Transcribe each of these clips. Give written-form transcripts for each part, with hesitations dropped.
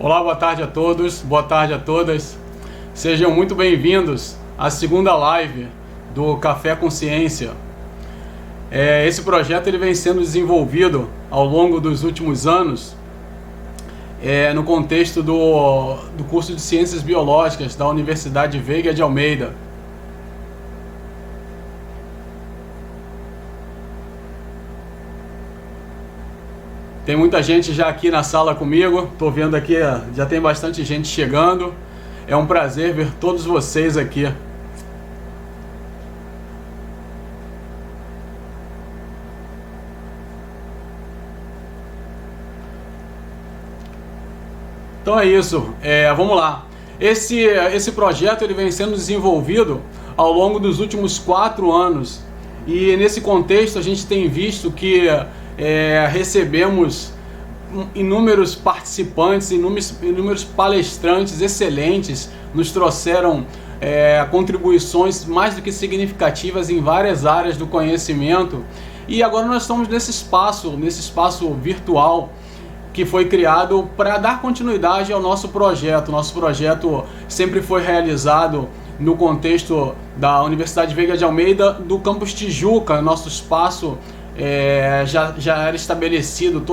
Olá, boa tarde a todos, boa tarde a todas. Sejam muito bem-vindos à segunda live do Café Consciência. Esse projeto ele vem sendo desenvolvido ao longo dos últimos anos no contexto do curso de Ciências Biológicas da Universidade Veiga de Almeida. Tem muita gente já aqui na sala comigo, estou vendo aqui, já tem bastante gente chegando. É um prazer ver todos vocês aqui. Então é isso, vamos lá. Esse projeto ele vem sendo desenvolvido ao longo dos últimos 4 anos. E nesse contexto a gente tem visto que recebemos inúmeros participantes, inúmeros palestrantes excelentes, nos trouxeram contribuições mais do que significativas em várias áreas do conhecimento. E agora nós estamos nesse espaço virtual que foi criado para dar continuidade ao nosso projeto. Nosso projeto sempre foi realizado no contexto da Universidade Veiga de Almeida, do Campus Tijuca. Nosso espaço já era estabelecido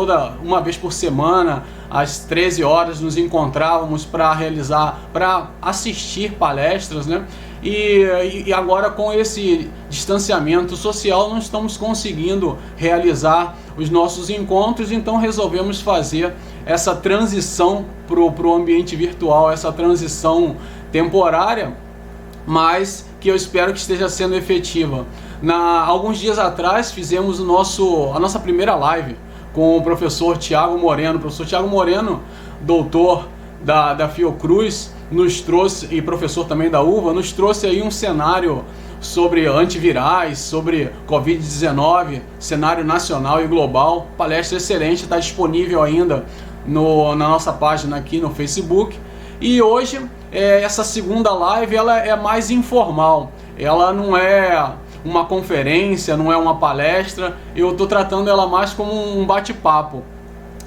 uma vez por semana, às 13 horas, nos encontrávamos para assistir palestras, né? E agora, com esse distanciamento social, não estamos conseguindo realizar os nossos encontros, então resolvemos fazer essa transição para o ambiente virtual, essa transição temporária, mas que eu espero que esteja sendo efetiva. Alguns dias atrás fizemos a nossa primeira live com o professor Tiago Moreno. O professor Tiago Moreno, doutor da Fiocruz, nos trouxe, e professor também da UVA, nos trouxe aí um cenário sobre antivirais, sobre Covid-19, cenário nacional e global. Palestra excelente, está disponível ainda na nossa página aqui no Facebook. E hoje, essa segunda live, ela é mais informal, ela não é uma conferência, não é uma palestra, eu estou tratando ela mais como um bate-papo.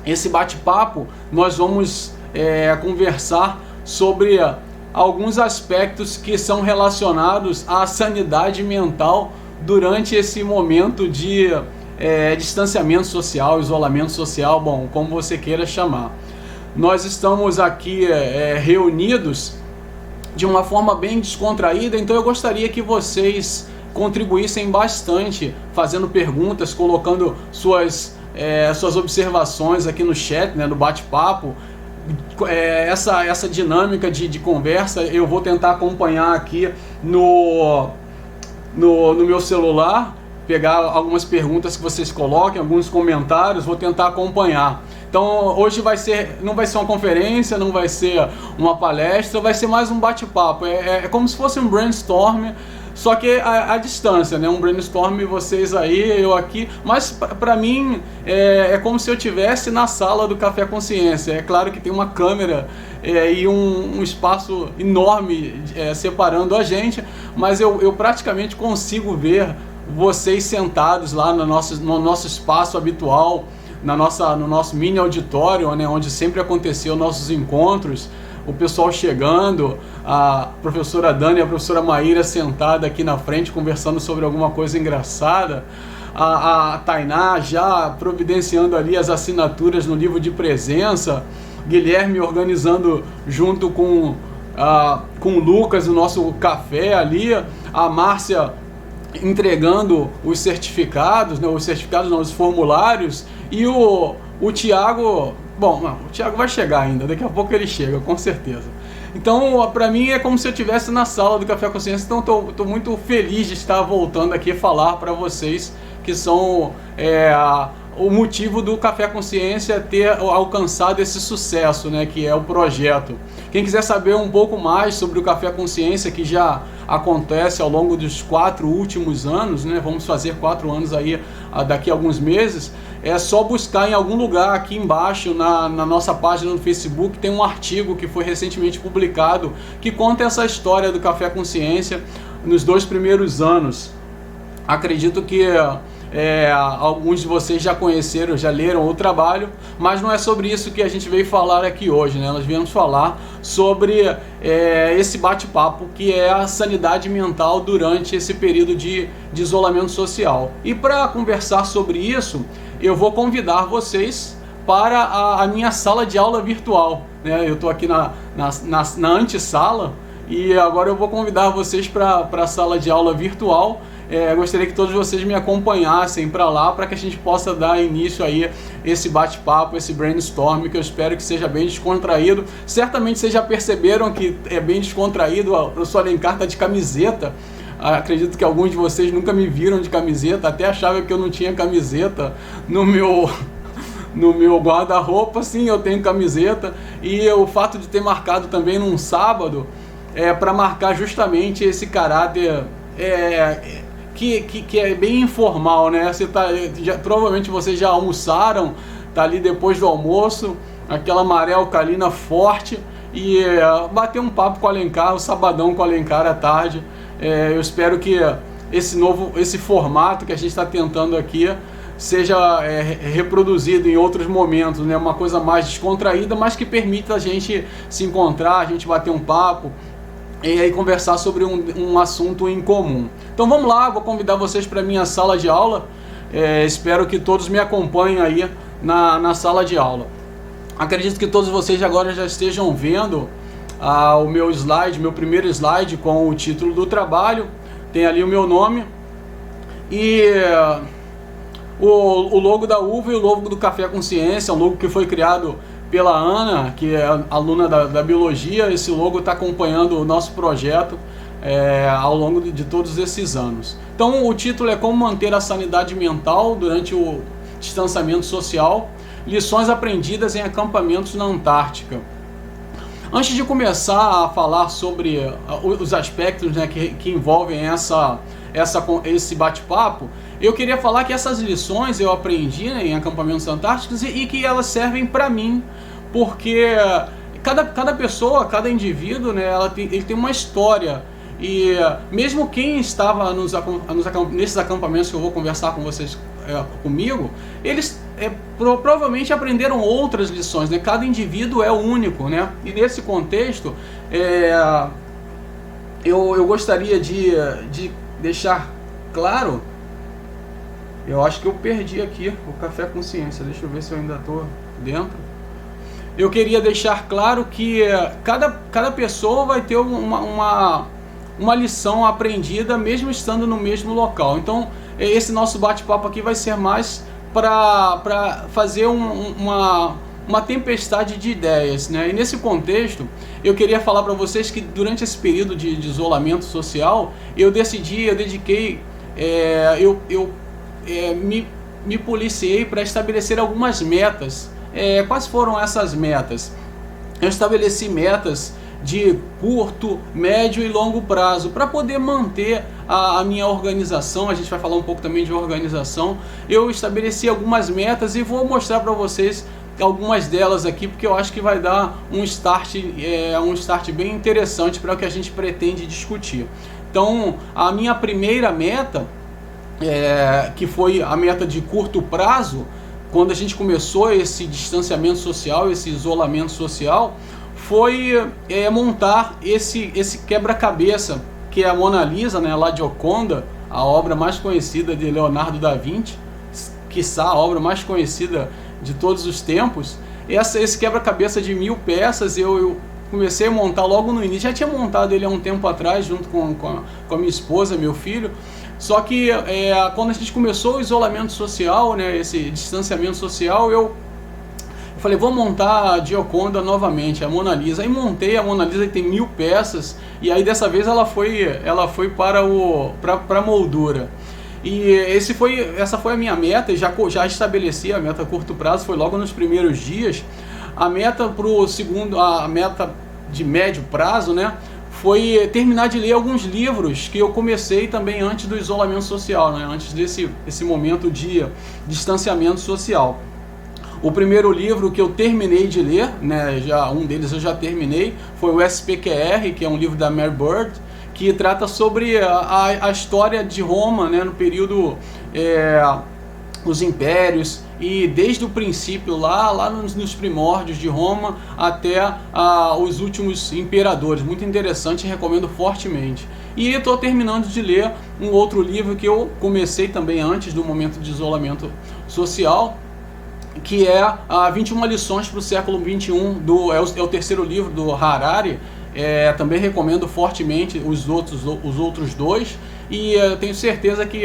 Esse bate-papo nós vamos conversar sobre alguns aspectos que são relacionados à sanidade mental durante esse momento de distanciamento social, isolamento social, bom, como você queira chamar. Nós estamos aqui reunidos de uma forma bem descontraída, então eu gostaria que vocês contribuíssem bastante, fazendo perguntas, colocando suas observações aqui no chat, né, no bate-papo. Essa dinâmica de conversa eu vou tentar acompanhar aqui no meu celular, pegar algumas perguntas que vocês coloquem, alguns comentários, vou tentar acompanhar. Então hoje não vai ser uma conferência, não vai ser uma palestra, vai ser mais um bate-papo. É como se fosse um brainstorm, só que à distância, né? Um brainstorm, vocês aí, eu aqui, mas para mim é como se eu estivesse na sala do Café Consciência. É claro que tem uma câmera e um espaço enorme separando a gente, mas eu praticamente consigo ver vocês sentados lá no nosso espaço habitual, no nosso mini auditório, né, onde sempre aconteceu nossos encontros. O pessoal chegando, a professora Dani e a professora Maíra sentada aqui na frente conversando sobre alguma coisa engraçada, a Tainá já providenciando ali as assinaturas no livro de presença, Guilherme organizando junto com o Lucas o nosso café ali, a Márcia entregando os certificados, né, os formulários, e o Tiago... Bom, não, o Thiago vai chegar ainda, daqui a pouco ele chega, com certeza. Então, para mim é como se eu estivesse na sala do Café Consciência, então estou muito feliz de estar voltando aqui a falar para vocês que são o motivo do Café Consciência ter alcançado esse sucesso, né, que é o projeto. Quem quiser saber um pouco mais sobre o Café Consciência, que já acontece ao longo dos 4 últimos anos, né, vamos fazer 4 anos aí daqui a alguns meses, é só buscar em algum lugar aqui embaixo na nossa página no Facebook, tem um artigo que foi recentemente publicado que conta essa história do Café Consciência nos 2 primeiros anos. Acredito que Alguns de vocês já conheceram, já leram o trabalho, mas não é sobre isso que a gente veio falar aqui hoje, né? Nós viemos falar sobre esse bate-papo que é a sanidade mental durante esse período de isolamento social. E para conversar sobre isso, eu vou convidar vocês para a minha sala de aula virtual, né? Eu estou aqui na antessala e agora eu vou convidar vocês para a sala de aula virtual. Gostaria que todos vocês me acompanhassem para lá, para que a gente possa dar início aí esse bate-papo, esse brainstorm, que eu espero que seja bem descontraído. Certamente vocês já perceberam que é bem descontraído. O professor Alencar está de camiseta. Acredito que alguns de vocês nunca me viram de camiseta, até achavam que eu não tinha camiseta no meu guarda-roupa. Sim, eu tenho camiseta, e o fato de ter marcado também num sábado para marcar justamente esse caráter que é bem informal, né? Provavelmente vocês já almoçaram, tá ali depois do almoço, aquela maré alcalina forte, e bater um papo com o Alencar, o sabadão com o Alencar à tarde. Eu espero que esse formato que a gente está tentando aqui seja reproduzido em outros momentos, né? Uma coisa mais descontraída, mas que permita a gente se encontrar, a gente bater um papo e aí conversar sobre um assunto em comum. Então vamos lá, vou convidar vocês para a minha sala de aula. Espero que todos me acompanhem aí na sala de aula. Acredito que todos vocês agora já estejam vendo o meu slide, meu primeiro slide com o título do trabalho. Tem ali o meu nome e o logo da uva e o logo do Café com Ciência, um logo que foi criado pela Ana, que é aluna da biologia. Esse logo está acompanhando o nosso projeto ao longo de todos esses anos. Então o título é Como Manter a Sanidade Mental durante o Distanciamento Social, lições aprendidas em acampamentos na Antártica. Antes de começar a falar sobre os aspectos, né, que envolvem esse bate-papo, eu queria falar que essas lições eu aprendi, né, em acampamentos antárticos e que elas servem para mim, porque cada pessoa, cada indivíduo, né, ele tem uma história. E mesmo quem estava nesses acampamentos que eu vou conversar com vocês comigo, eles provavelmente aprenderam outras lições, né? Cada indivíduo é único, né? E nesse contexto, eu gostaria de deixar claro. Eu acho que eu perdi aqui o Café com Ciência. Deixa eu ver se eu ainda estou dentro. Eu queria deixar claro que cada pessoa vai ter uma lição aprendida mesmo estando no mesmo local. Então esse nosso bate-papo aqui vai ser mais para fazer uma tempestade de ideias, né? E nesse contexto eu queria falar para vocês que durante esse período de isolamento social eu me policiei para estabelecer algumas metas. Quais foram essas metas? Eu estabeleci metas de curto, médio e longo prazo para poder manter a minha organização. A gente vai falar um pouco também de organização. Eu estabeleci algumas metas e vou mostrar para vocês algumas delas aqui, porque eu acho que vai dar um start bem interessante para o que a gente pretende discutir. Então, a minha primeira meta, que foi a meta de curto prazo, quando a gente começou esse distanciamento social, esse isolamento social, foi montar esse quebra-cabeça, que é a Mona Lisa, né, La Gioconda, a obra mais conhecida de Leonardo da Vinci, quiçá a obra mais conhecida de todos os tempos. Esse quebra-cabeça de 1000 peças eu comecei a montar logo no início. Já tinha montado ele há um tempo atrás, junto com a minha esposa, meu filho. Só que quando a gente começou o isolamento social, né, esse distanciamento social, eu falei, vou montar a Gioconda novamente, a Mona Lisa. Aí montei a Mona Lisa, que tem 1000 peças, e aí dessa vez ela foi para a moldura. E essa foi a minha meta, e já estabeleci a meta a curto prazo, foi logo nos primeiros dias. A meta a meta de médio prazo, né, foi terminar de ler alguns livros que eu comecei também antes do isolamento social, né, antes desse momento de distanciamento social. O primeiro livro que eu terminei de ler, né, um deles eu já terminei, foi o SPQR, que é um livro da Mary Bird, que trata sobre a história de Roma, né, no período os impérios, e desde o princípio lá nos primórdios de Roma até os últimos imperadores. Muito interessante, recomendo fortemente. E estou terminando de ler um outro livro que eu comecei também antes do momento de isolamento social, que é 21 lições para o século XXI, é o terceiro livro do Harari. Também recomendo fortemente os outros dois, e tenho certeza que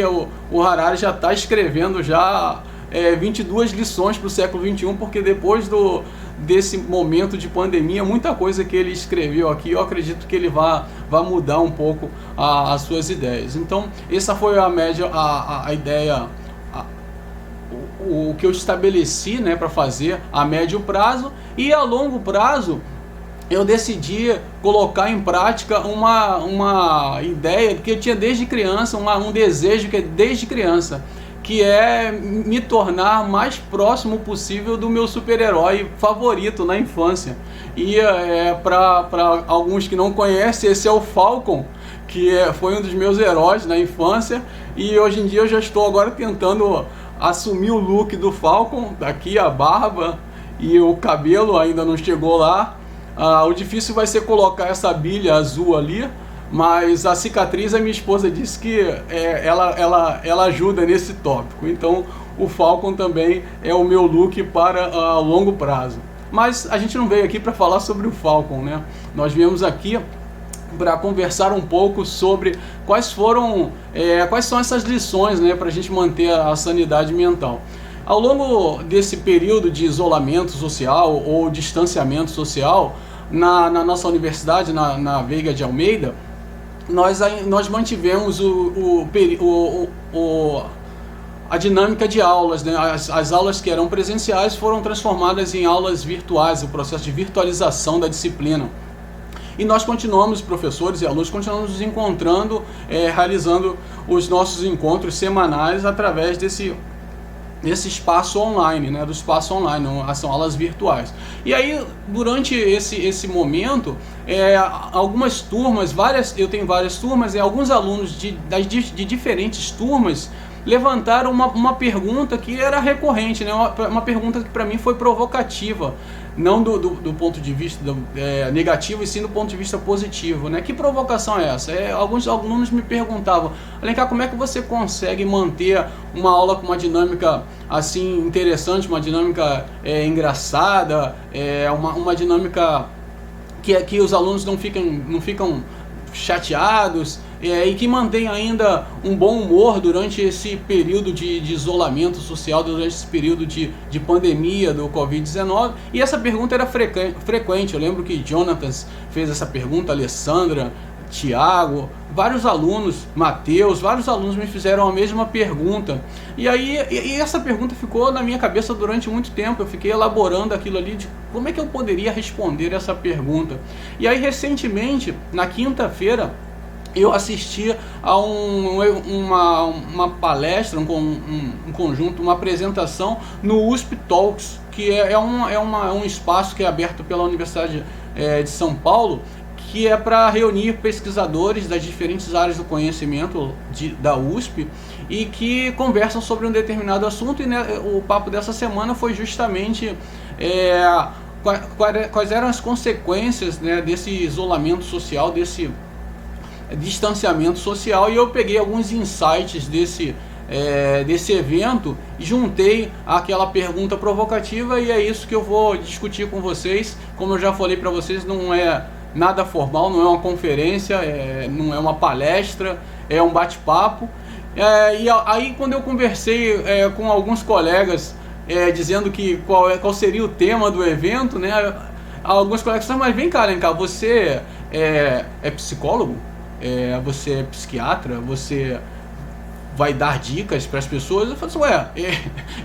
o Harari já está escrevendo 22 lições para o século XXI, porque depois desse momento de pandemia, muita coisa que ele escreveu aqui, eu acredito que ele vai mudar um pouco as suas ideias. Então, essa foi a ideia, o que eu estabeleci, né, para fazer a médio prazo. E a longo prazo eu decidi colocar em prática uma ideia que eu tinha desde criança, um desejo que é desde criança, que é me tornar mais próximo possível do meu super-herói favorito na infância. E para alguns que não conhecem, esse é o Falcon, que foi um dos meus heróis na infância, e hoje em dia eu já estou agora tentando assumir o look do Falcon, daqui a barba e o cabelo ainda não chegou lá. O difícil vai ser colocar essa bilha azul ali, mas a cicatriz, a minha esposa disse que ela ajuda nesse tópico. Então o Falcon também é o meu look para longo prazo. Mas a gente não veio aqui para falar sobre o Falcon, né? Nós viemos aqui para conversar um pouco sobre quais são essas lições, né, para a gente manter a sanidade mental. Ao longo desse período de isolamento social ou distanciamento social, na nossa universidade, na Veiga de Almeida, nós mantivemos a dinâmica de aulas, né? As aulas que eram presenciais foram transformadas em aulas virtuais, o processo de virtualização da disciplina. E nós continuamos, professores e alunos, continuamos nos encontrando, realizando os nossos encontros semanais através desse espaço online, né, do espaço online, são aulas virtuais. E aí, durante esse momento, algumas turmas, eu tenho várias turmas, e alguns alunos de diferentes turmas levantaram uma pergunta que era recorrente, né, uma pergunta que para mim foi provocativa, não do ponto de vista negativo, e sim do ponto de vista positivo, né? Que provocação é essa? Alguns alunos me perguntavam: Alencar, como é que você consegue manter uma aula com uma dinâmica assim interessante, uma dinâmica engraçada, uma dinâmica que os alunos não ficam chateados, e que mantém ainda um bom humor durante esse período de isolamento social, durante esse período de pandemia do Covid-19? E essa pergunta era frequente. Eu lembro que Jonathan fez essa pergunta, Alessandra, Tiago, vários alunos, Mateus, vários alunos me fizeram a mesma pergunta. E essa pergunta ficou na minha cabeça durante muito tempo. Eu fiquei elaborando aquilo ali, de como é que eu poderia responder essa pergunta. E aí, recentemente, na quinta-feira, eu assisti a uma palestra, um conjunto, uma apresentação no USP Talks, que é um espaço que é aberto pela Universidade de São Paulo, que é para reunir pesquisadores das diferentes áreas do conhecimento da USP e que conversam sobre um determinado assunto. E o papo dessa semana foi justamente quais eram as consequências, né, desse isolamento social, desse distanciamento social. E eu peguei alguns insights desse evento e juntei aquela pergunta provocativa, e é isso que eu vou discutir com vocês. Como eu já falei para vocês, não é nada formal, não é uma conferência, não é uma palestra, é um bate-papo. E aí, quando eu conversei com alguns colegas dizendo que qual seria o tema do evento, né, alguns colegas disseram: mas vem cá, Alencar, você é psicólogo? Você é psiquiatra? Você vai dar dicas para as pessoas? Eu falei assim: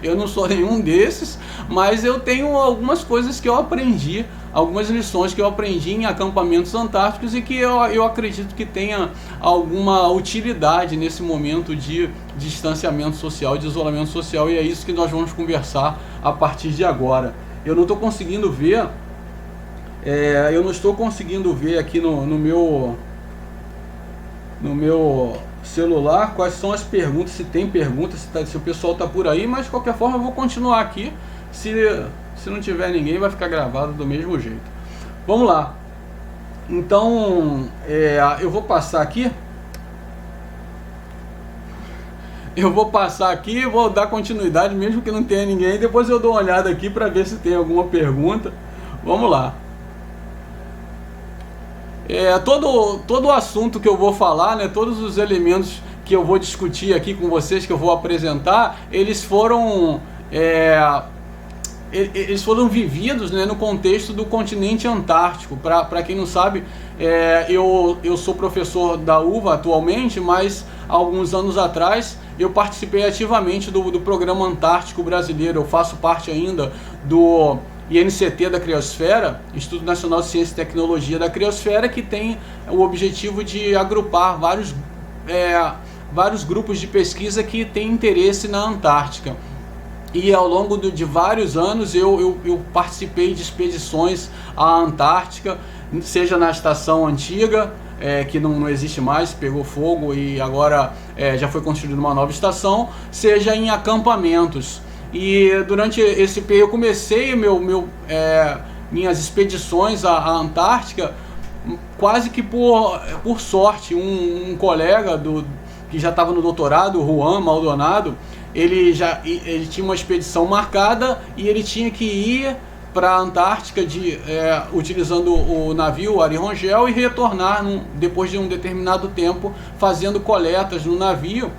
eu não sou nenhum desses, mas eu tenho algumas coisas que eu aprendi, algumas lições que eu aprendi em acampamentos antárticos e que eu acredito que tenha alguma utilidade nesse momento de distanciamento social, de isolamento social, e é isso que nós vamos conversar a partir de agora. Eu não estou conseguindo ver, aqui no meu celular quais são as perguntas, se tem perguntas, se o pessoal está por aí, mas de qualquer forma eu vou continuar aqui. Se não tiver ninguém, vai ficar gravado do mesmo jeito. Vamos lá. Então, eu vou passar aqui. Vou dar continuidade, mesmo que não tenha ninguém. Depois eu dou uma olhada aqui para ver se tem alguma pergunta. Vamos lá. Todo o assunto que eu vou falar, né, todos os elementos que eu vou discutir aqui com vocês, que eu vou apresentar, eles foram vividos, né, no contexto do continente antártico. Para quem não sabe, eu sou professor da UVA atualmente, mas alguns anos atrás eu participei ativamente do Programa Antártico Brasileiro. Eu faço parte ainda do INCT da Criosfera, Instituto Nacional de Ciência e Tecnologia da Criosfera, que tem o objetivo de agrupar vários grupos de pesquisa que têm interesse na Antártica. E ao longo de vários anos eu participei de expedições à Antártica, seja na estação antiga, que não existe mais, pegou fogo e agora já foi construída uma nova estação, seja em acampamentos. E durante esse período eu comecei minhas expedições à Antártica quase que por sorte. Um colega que já estava no doutorado, o Juan Maldonado, ele tinha uma expedição marcada e ele tinha que ir para a Antártica utilizando o navio Ari Rongel e retornar depois de um determinado tempo fazendo coletas no navio.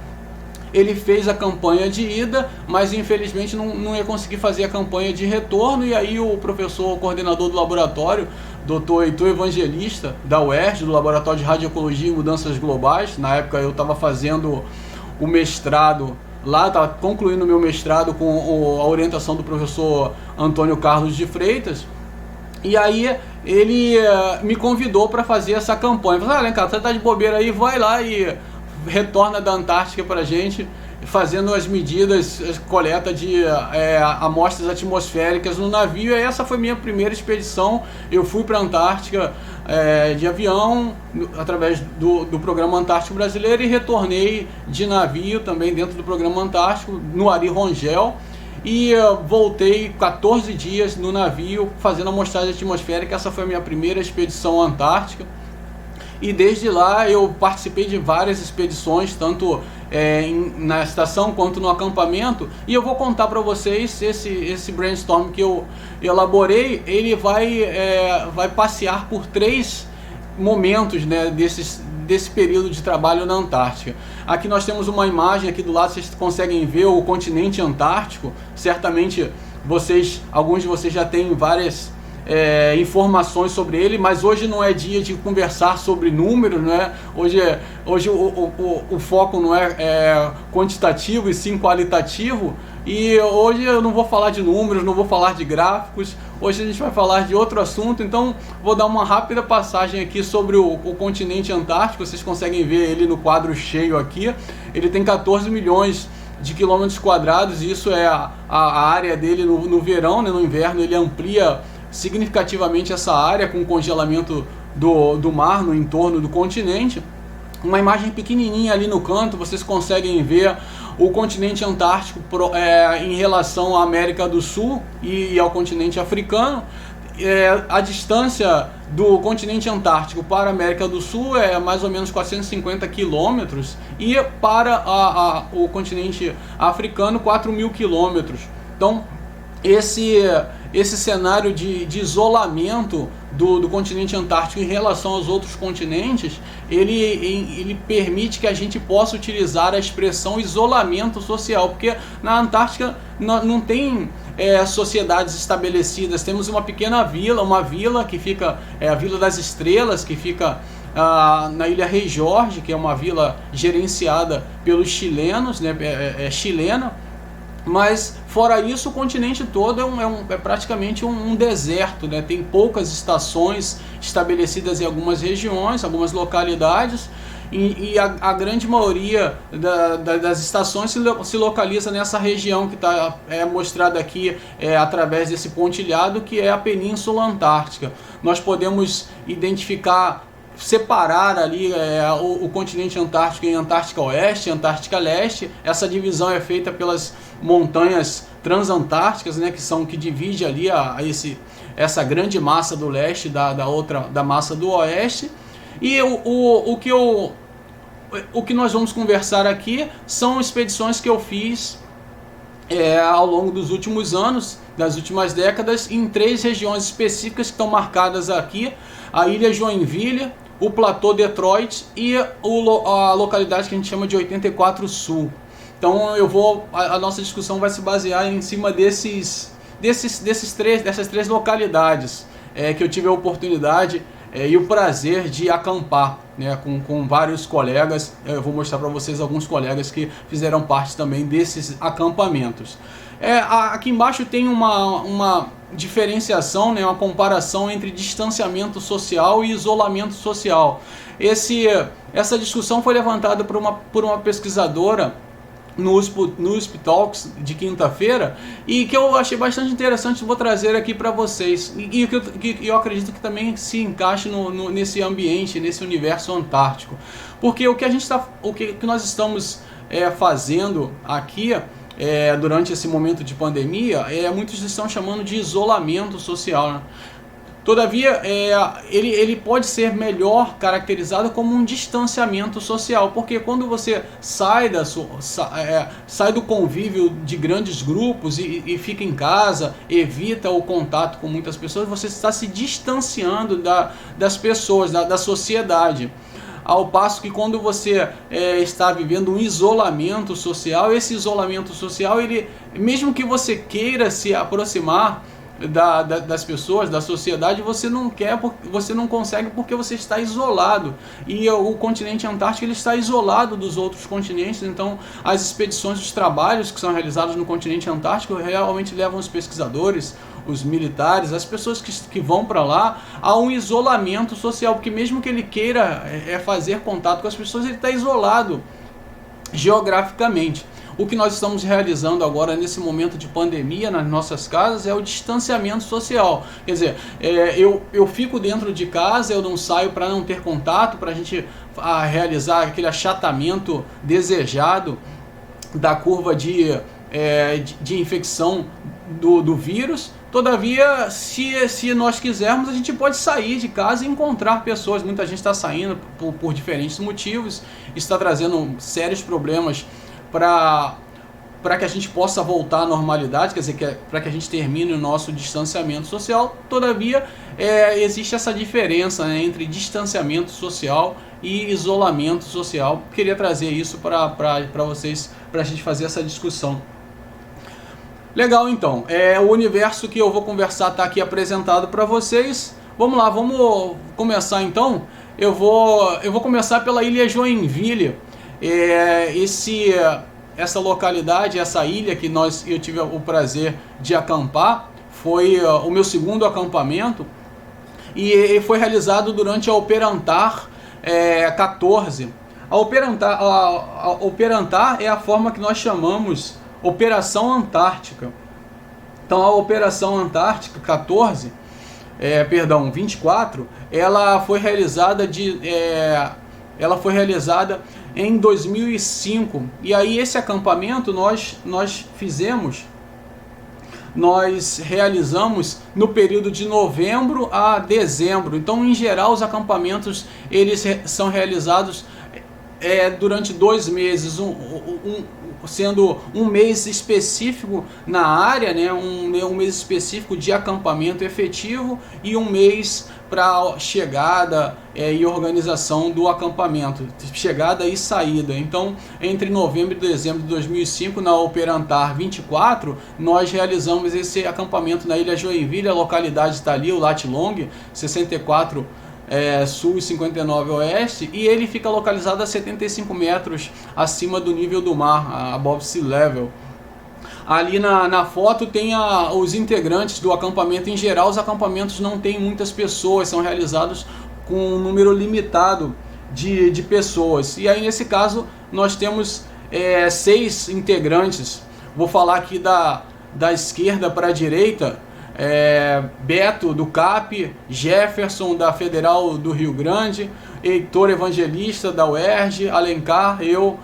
Ele fez a campanha de ida, mas infelizmente não ia conseguir fazer a campanha de retorno, e aí o professor coordenador do laboratório, Dr. Heitor Evangelista, da UERJ, do Laboratório de Radioecologia e Mudanças Globais, na época eu estava fazendo o mestrado lá, estava concluindo o meu mestrado com a orientação do professor Antônio Carlos de Freitas, e aí ele me convidou para fazer essa campanha. Ele falou: cara, você está de bobeira aí, vai lá e retorna da Antártica para a gente, fazendo as medidas, coleta de amostras atmosféricas no navio. E essa foi minha primeira expedição. Eu fui para a Antártica de avião, através do Programa Antártico Brasileiro, e retornei de navio também dentro do Programa Antártico, no Ari Rongel, e voltei 14 dias no navio fazendo amostragem atmosférica. Essa foi a minha primeira expedição à Antártica. E desde lá eu participei de várias expedições, tanto na estação quanto no acampamento. E eu vou contar para vocês esse brainstorm que eu elaborei. Ele vai passear por 3 momentos, né, desse período de trabalho na Antártica. Aqui nós temos uma imagem aqui do lado, vocês conseguem ver o continente antártico. Certamente alguns de vocês já têm várias informações sobre ele, mas hoje não é dia de conversar sobre números, né? Hoje o foco não é quantitativo e sim qualitativo, e hoje eu não vou falar de números, não vou falar de gráficos. Hoje a gente vai falar de outro assunto, então vou dar uma rápida passagem aqui sobre o continente antártico. Vocês conseguem ver ele no quadro cheio aqui. Ele tem 14 milhões de quilômetros quadrados, e isso é a área dele no verão, né? No inverno ele amplia significativamente essa área, com o congelamento do mar no entorno do continente. Uma imagem pequenininha ali no canto, vocês conseguem ver o continente antártico em relação à América do Sul e ao continente africano. A distância do continente antártico para a América do Sul é mais ou menos 450 quilômetros, e para o continente africano 4.000 quilômetros. Então esse cenário de isolamento do continente antártico em relação aos outros continentes, ele permite que a gente possa utilizar a expressão isolamento social, porque na Antártica não tem sociedades estabelecidas. Temos uma pequena vila, que fica, a Vila das Estrelas, que fica na Ilha Rei Jorge, que é uma vila gerenciada pelos chilenos, né? Chilena. Mas fora isso, o continente todo é praticamente um deserto, né? Tem poucas estações estabelecidas em algumas regiões, algumas localidades, e a grande maioria das estações se localiza nessa região que está mostrada aqui através desse pontilhado, que é a Península Antártica. Nós podemos identificar separar ali o continente antártico em Antártica Oeste e Antártica Leste. Essa divisão é feita pelas montanhas transantárticas, né, que divide ali essa grande massa do leste da massa do oeste. E o que nós vamos conversar aqui são expedições que eu fiz ao longo dos últimos anos, das últimas décadas, em 3 regiões específicas que estão marcadas aqui: a Ilha Joinville, o Platô Detroit e a localidade que a gente chama de 84 Sul. Então a nossa discussão vai se basear em cima dessas 3 localidades que eu tive a oportunidade e o prazer de acampar, né, com vários colegas. Eu vou mostrar para vocês alguns colegas que fizeram parte também desses acampamentos. Aqui embaixo tem uma diferenciação, né, uma comparação entre distanciamento social e isolamento social. Essa discussão foi levantada por uma pesquisadora no USP Talks de quinta-feira, e que eu achei bastante interessante, vou trazer aqui para vocês, e que eu acredito que também se encaixe nesse ambiente, nesse universo antártico, porque o que nós estamos fazendo aqui durante esse momento de pandemia, muitos estão chamando de isolamento social, né? Todavia, ele pode ser melhor caracterizado como um distanciamento social, porque quando você sai do convívio de grandes grupos e fica em casa, evita o contato com muitas pessoas, você está se distanciando das pessoas, da sociedade. Ao passo que quando você está vivendo um isolamento social, esse isolamento social, mesmo que você queira se aproximar das pessoas, da sociedade, você não consegue, porque você está isolado, e o continente antártico ele está isolado dos outros continentes. Então as expedições, os trabalhos que são realizados no continente antártico realmente levam os pesquisadores, os militares, as pessoas que vão para lá a um isolamento social, porque mesmo que ele queira fazer contato com as pessoas, ele está isolado geograficamente. O que nós estamos realizando agora nesse momento de pandemia nas nossas casas é o distanciamento social. Quer dizer, eu fico dentro de casa, eu não saio para não ter contato, para a gente realizar aquele achatamento desejado da curva de infecção do vírus. Todavia, se nós quisermos, a gente pode sair de casa e encontrar pessoas. Muita gente está saindo por diferentes motivos, está trazendo sérios problemas para que a gente possa voltar à normalidade, quer dizer, para que a gente termine o nosso distanciamento social. Todavia, existe essa diferença, né, entre distanciamento social e isolamento social. Queria trazer isso para vocês, para a gente fazer essa discussão. Legal, então. O universo que eu vou conversar está aqui apresentado para vocês. Vamos lá, vamos começar então. Eu vou começar pela Ilha Joinville. Essa localidade, essa ilha que eu tive o prazer de acampar, foi o meu segundo acampamento, e foi realizado durante a Operantar 14. A Operantar é a forma que nós chamamos Operação Antártica. Então a Operação Antártica 24, ela foi realizada em 2005, e aí esse acampamento nós realizamos no período de novembro a dezembro. Então, em geral, os acampamentos eles são realizados durante 2 meses, sendo um mês específico na área, né, um mês específico de acampamento efetivo, e um mês para chegada e organização do acampamento, chegada e saída. Então, entre novembro e dezembro de 2005, na Operantar 24, nós realizamos esse acampamento na Ilha Joinville. A localidade está ali, o Lat Long, 64 sul e 59 oeste, e ele fica localizado a 75 metros acima do nível do mar, above sea level. Ali na foto tem os integrantes do acampamento. Em geral, os acampamentos não têm muitas pessoas, são realizados com um número limitado de pessoas. E aí, nesse caso, nós temos 6 integrantes. Vou falar aqui da esquerda para a direita. Beto do CAP, Jefferson da Federal do Rio Grande, Heitor Evangelista da UERJ, Alencar, eu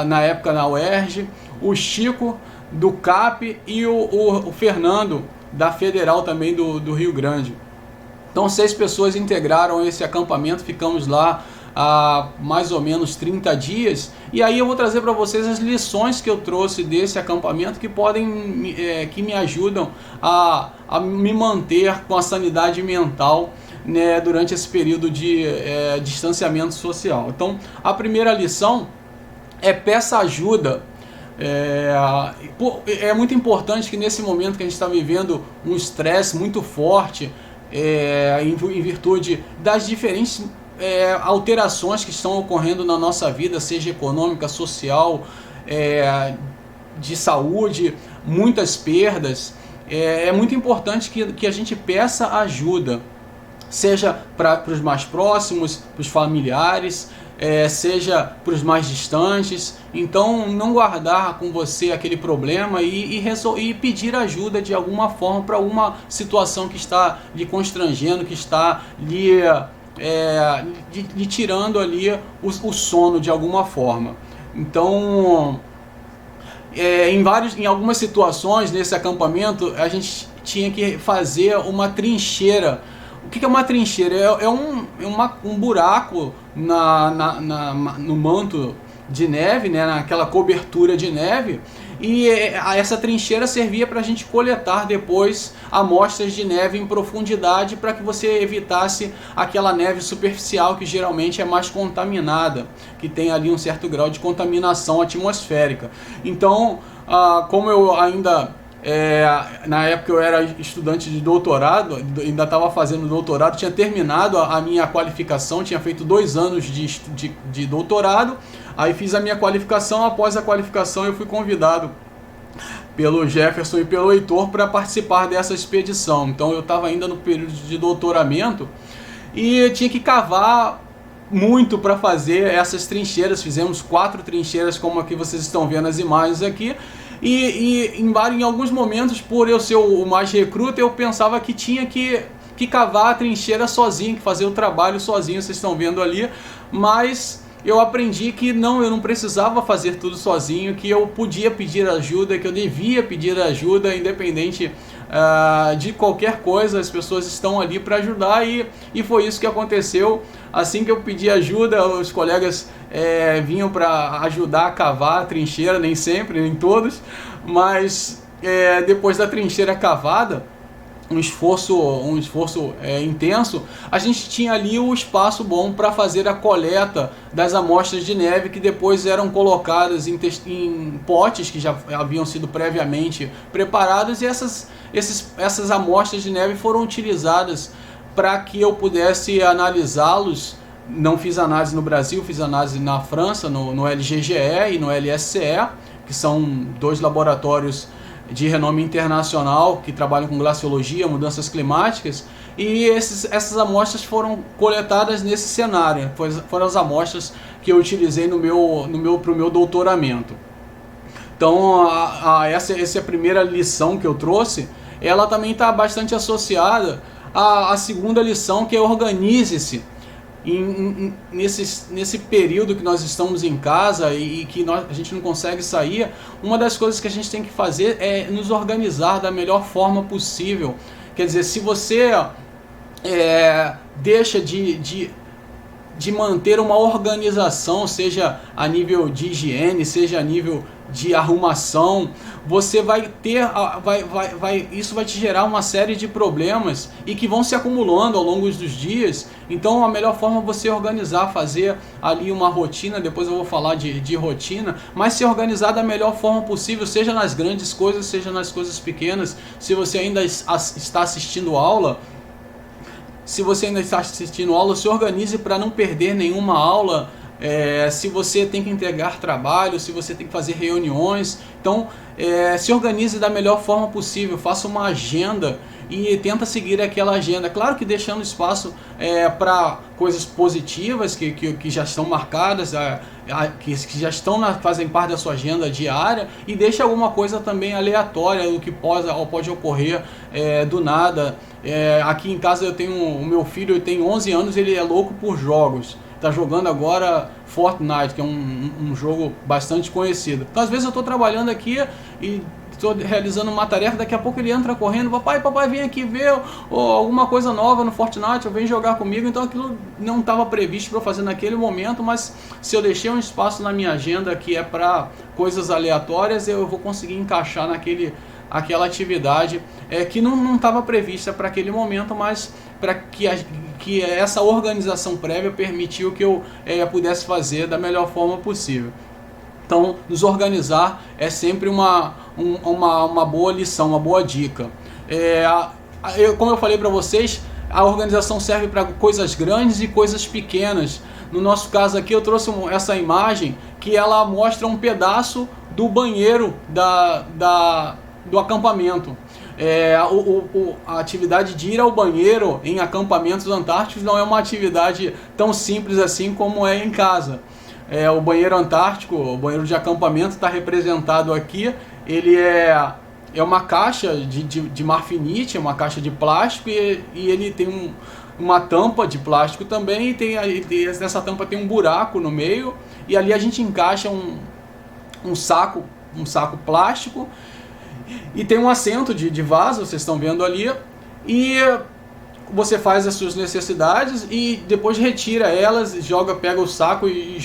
na época na UERJ, o Chico do CAP e o Fernando da Federal também do Rio Grande. Então 6 pessoas integraram esse acampamento, ficamos lá há mais ou menos 30 dias, e aí eu vou trazer para vocês as lições que eu trouxe desse acampamento que podem, que me ajudam a me manter com a sanidade mental, né, durante esse período de distanciamento social. Então a primeira lição é: peça ajuda. É muito importante que nesse momento que a gente está vivendo um estresse muito forte, em virtude das diferentes alterações que estão ocorrendo na nossa vida, seja econômica, social, de saúde, muitas perdas, é muito importante que a gente peça ajuda, seja para os mais próximos, para os familiares, seja para os mais distantes. Então não guardar com você aquele problema e pedir ajuda de alguma forma para uma situação que está lhe constrangendo, que está lhe tirando ali o sono de alguma forma. Então em algumas situações nesse acampamento a gente tinha que fazer uma trincheira. O que é uma trincheira? É um buraco no manto de neve, né, naquela cobertura de neve, e essa trincheira servia para a gente coletar depois amostras de neve em profundidade, para que você evitasse aquela neve superficial que geralmente é mais contaminada, que tem ali um certo grau de contaminação atmosférica. Então, como eu ainda na época eu era estudante de doutorado, ainda estava fazendo doutorado, tinha terminado a minha qualificação, tinha feito 2 anos de doutorado, aí fiz a minha qualificação. Após a qualificação eu fui convidado pelo Jefferson e pelo Heitor para participar dessa expedição. Então eu estava ainda no período de doutoramento e tinha que cavar muito para fazer essas trincheiras. Fizemos 4 trincheiras, como aqui vocês estão vendo as imagens aqui. E em alguns momentos, por eu ser o mais recruta, eu pensava que tinha que cavar a trincheira sozinho, que fazer o trabalho sozinho, vocês estão vendo ali. Mas eu aprendi que eu não precisava fazer tudo sozinho, que eu podia pedir ajuda, que eu devia pedir ajuda, independente de qualquer coisa. As pessoas estão ali para ajudar, e foi isso que aconteceu. Assim que eu pedi ajuda, os colegas vinham para ajudar a cavar a trincheira, nem sempre, nem todos, mas depois da trincheira cavada, um esforço intenso, a gente tinha ali o espaço bom para fazer a coleta das amostras de neve, que depois eram colocadas em potes que já haviam sido previamente preparados, e essas amostras de neve foram utilizadas para que eu pudesse analisá-los. Não fiz análise no Brasil, fiz análise na França, no LGGE e no LSCE, que são 2 laboratórios de renome internacional que trabalham com glaciologia, mudanças climáticas, e essas amostras foram coletadas nesse cenário. Foram as amostras que eu utilizei para o meu doutoramento. Então essa é a primeira lição que eu trouxe. Ela também está bastante associada à segunda lição, que é: organize-se. Nesse período que nós estamos em casa e que a gente não consegue sair, uma das coisas que a gente tem que fazer é nos organizar da melhor forma possível. Quer dizer, se você deixa de manter uma organização, seja a nível de higiene, seja a nível de arrumação, você vai ter, isso vai te gerar uma série de problemas e que vão se acumulando ao longo dos dias. Então a melhor forma é você organizar, fazer ali uma rotina. Depois eu vou falar de rotina, mas se organizar da melhor forma possível, seja nas grandes coisas, seja nas coisas pequenas. Se você ainda está assistindo aula, se organize para não perder nenhuma aula se você tem que entregar trabalho, se você tem que fazer reuniões. Então, se organize da melhor forma possível, faça uma agenda e tenta seguir aquela agenda. Claro que deixando espaço para coisas positivas que já estão marcadas, que já fazem parte da sua agenda diária, e deixa alguma coisa também aleatória, o que pode ocorrer do nada. Aqui em casa eu tenho o meu filho, ele tem 11 anos, ele é louco por jogos. Está jogando agora Fortnite, que é um jogo bastante conhecido. Então às vezes eu estou trabalhando aqui e estou realizando uma tarefa, daqui a pouco ele entra correndo, papai, vem aqui ver alguma coisa nova no Fortnite, vem jogar comigo. Então aquilo não estava previsto para eu fazer naquele momento, mas se eu deixei um espaço na minha agenda que é para coisas aleatórias, eu vou conseguir encaixar aquela atividade que não estava prevista para aquele momento, mas para que essa organização prévia permitiu que eu pudesse fazer da melhor forma possível. Então, nos organizar é sempre uma boa lição, uma boa dica. Como eu falei para vocês, a organização serve para coisas grandes e coisas pequenas. No nosso caso aqui, eu trouxe essa imagem que ela mostra um pedaço do banheiro do acampamento. A atividade de ir ao banheiro em acampamentos antárticos não é uma atividade tão simples assim como é em casa. O banheiro antártico, o banheiro de acampamento, está representado aqui. Ele é uma caixa de marfinite, uma caixa de plástico, e ele tem uma tampa de plástico também, e nessa tampa tem um buraco no meio, e ali a gente encaixa um saco plástico, e tem um assento de vaso, vocês estão vendo ali, e você faz as suas necessidades e depois retira elas, pega o saco e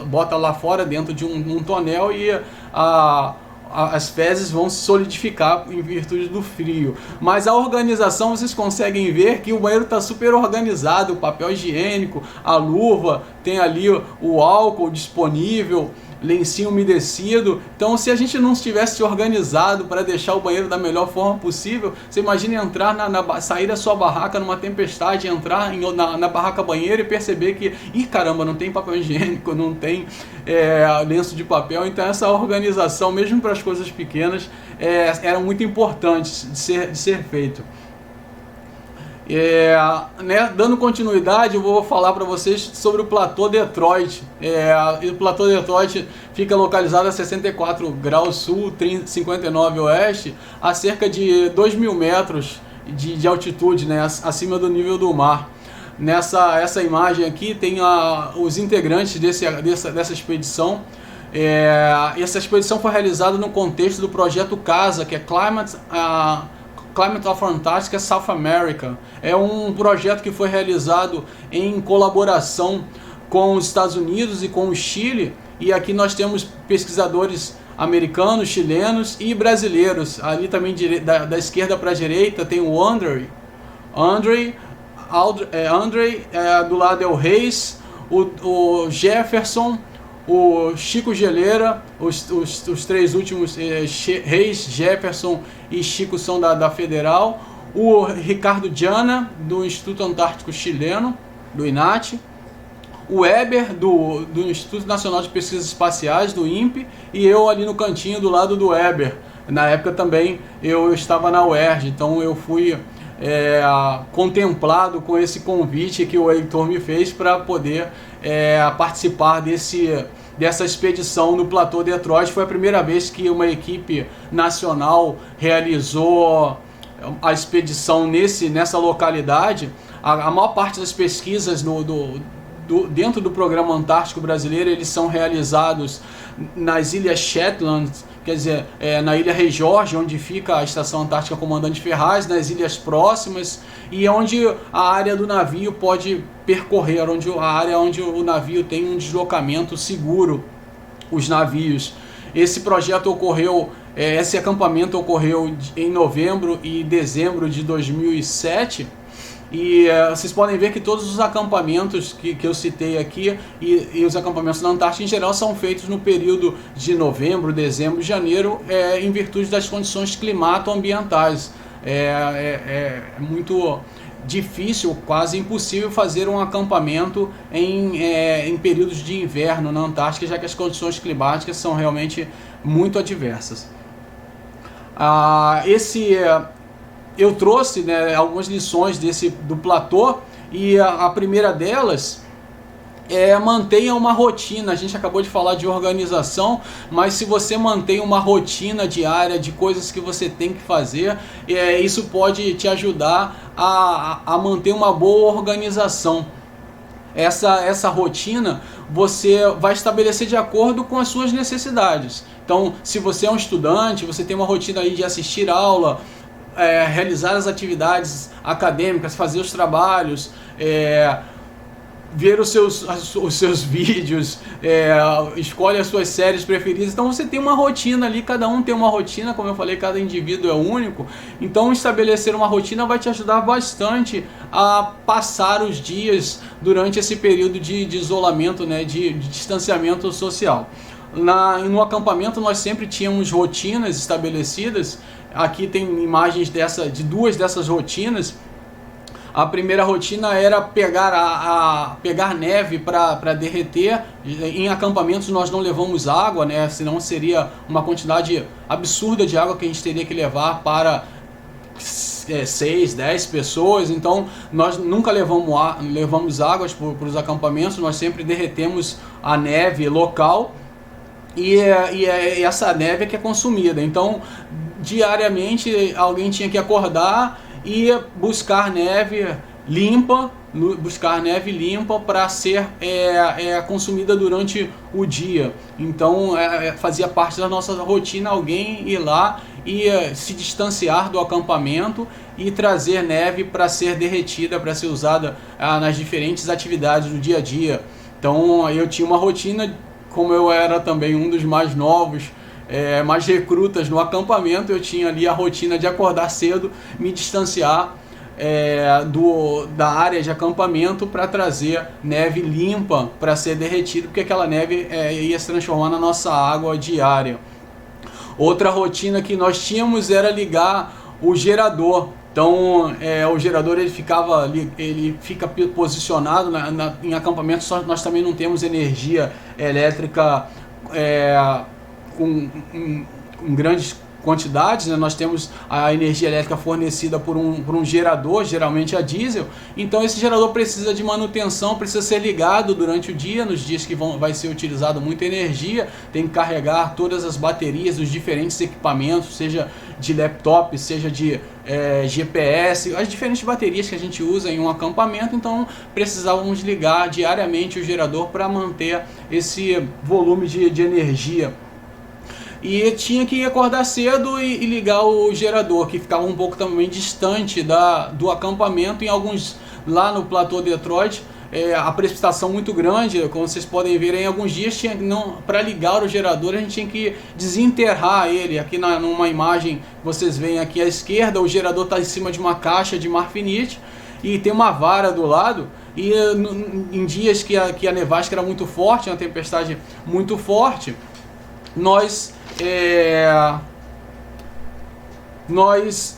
bota lá fora dentro de um tonel, e as fezes vão se solidificar em virtude do frio. Mas a organização, vocês conseguem ver que o banheiro está super organizado, o papel higiênico, a luva, tem ali o álcool disponível, lencinho umedecido. Então, se a gente não estivesse organizado para deixar o banheiro da melhor forma possível, você imagina entrar sair da sua barraca numa tempestade, entrar na barraca banheiro e perceber que, caramba, não tem papel higiênico, não tem lenço de papel. Então essa organização, mesmo para as coisas pequenas, era muito importante de ser feito. Dando continuidade, eu vou falar para vocês sobre o Platô Detroit. O Platô Detroit fica localizado a 64 graus sul, 59 oeste, a cerca de 2.000 metros de altitude, acima do nível do mar. Essa imagem aqui tem os integrantes dessa expedição. Essa expedição foi realizada no contexto do projeto CASA, que é Climate of Antarctica South America. É um projeto que foi realizado em colaboração com os Estados Unidos e com o Chile, e aqui nós temos pesquisadores americanos, chilenos e brasileiros. Ali também da esquerda para a direita tem o Andrei, do lado é o Reis, o Jefferson, o Chico Geleira, os três últimos, Reis, Jefferson e Chico, são da Federal, o Ricardo Diana, do Instituto Antártico Chileno, do INAT, o Weber, do Instituto Nacional de Pesquisas Espaciais, do INPE, e eu ali no cantinho do lado do Weber. Na época também eu estava na UERJ, então eu fui contemplado com esse convite que o Heitor me fez para poder participar dessa expedição no Platô Detroit. Foi a primeira vez que uma equipe nacional realizou a expedição nessa localidade. A maior parte das pesquisas dentro do Programa Antártico Brasileiro, eles são realizados nas Ilhas Shetland, quer dizer, na Ilha Rei Jorge, onde fica a Estação Antártica Comandante Ferraz, nas ilhas próximas, e onde a área do navio pode percorrer, a área onde o navio tem um deslocamento seguro, os navios. Esse projeto ocorreu, esse acampamento ocorreu em novembro e dezembro de 2007, e vocês podem ver que todos os acampamentos que eu citei aqui e os acampamentos na Antártica em geral são feitos no período de novembro, dezembro e janeiro, em virtude das condições climato-ambientais. Muito difícil, quase impossível fazer um acampamento em períodos de inverno na Antártica, já que as condições climáticas são realmente muito adversas. Eu trouxe, né, algumas lições do platô, e a primeira delas mantenha uma rotina. A gente acabou de falar de organização, mas se você mantém uma rotina diária de coisas que você tem que fazer, isso pode te ajudar a manter uma boa organização. Essa rotina você vai estabelecer de acordo com as suas necessidades. Então, se você é um estudante, você tem uma rotina aí de assistir aula, realizar as atividades acadêmicas, fazer os trabalhos, ver os seus vídeos, escolhe as suas séries preferidas. Então você tem uma rotina ali, cada um tem uma rotina, como eu falei, cada indivíduo é único. Então estabelecer uma rotina vai te ajudar bastante a passar os dias durante esse período de isolamento, né, de distanciamento social. No acampamento nós sempre tínhamos rotinas estabelecidas. Aqui tem imagens de duas dessas rotinas. A primeira rotina era pegar neve para derreter. Em acampamentos nós não levamos água, né? Senão seria uma quantidade absurda de água que a gente teria que levar para 6, 10 pessoas. Então nós nunca levamos águas para os acampamentos, nós sempre derretemos a neve local. E essa neve é que é consumida. Então diariamente alguém tinha que acordar e buscar neve limpa para ser consumida durante o dia. Então fazia parte da nossa rotina alguém ir lá e se distanciar do acampamento e trazer neve para ser derretida, para ser usada nas diferentes atividades do dia a dia. Então eu tinha uma rotina, como eu era também um dos mais novos, mais recrutas no acampamento, eu tinha ali a rotina de acordar cedo, me distanciar da área de acampamento para trazer neve limpa para ser derretida, porque aquela neve ia se transformar na nossa água diária. Outra rotina que nós tínhamos era ligar o gerador. Então o gerador ele fica posicionado em acampamentos. Nós também não temos energia elétrica com grandes quantidades, né? Nós temos a energia elétrica fornecida por um gerador, geralmente a diesel. Então esse gerador precisa de manutenção, precisa ser ligado durante o dia, nos dias que vai ser utilizado muita energia, tem que carregar todas as baterias dos diferentes equipamentos, seja de laptop, seja de GPS, as diferentes baterias que a gente usa em um acampamento. Então precisávamos ligar diariamente o gerador para manter esse volume de energia. E tinha que acordar cedo e ligar o gerador, que ficava um pouco também distante do acampamento. Em alguns, lá no platô Detroit, a precipitação muito grande, como vocês podem ver, em alguns dias para ligar o gerador a gente tinha que desenterrar ele. Aqui numa imagem vocês veem aqui à esquerda, o gerador está em cima de uma caixa de marfinite e tem uma vara do lado. E em dias que a nevasca era muito forte, uma tempestade muito forte, nós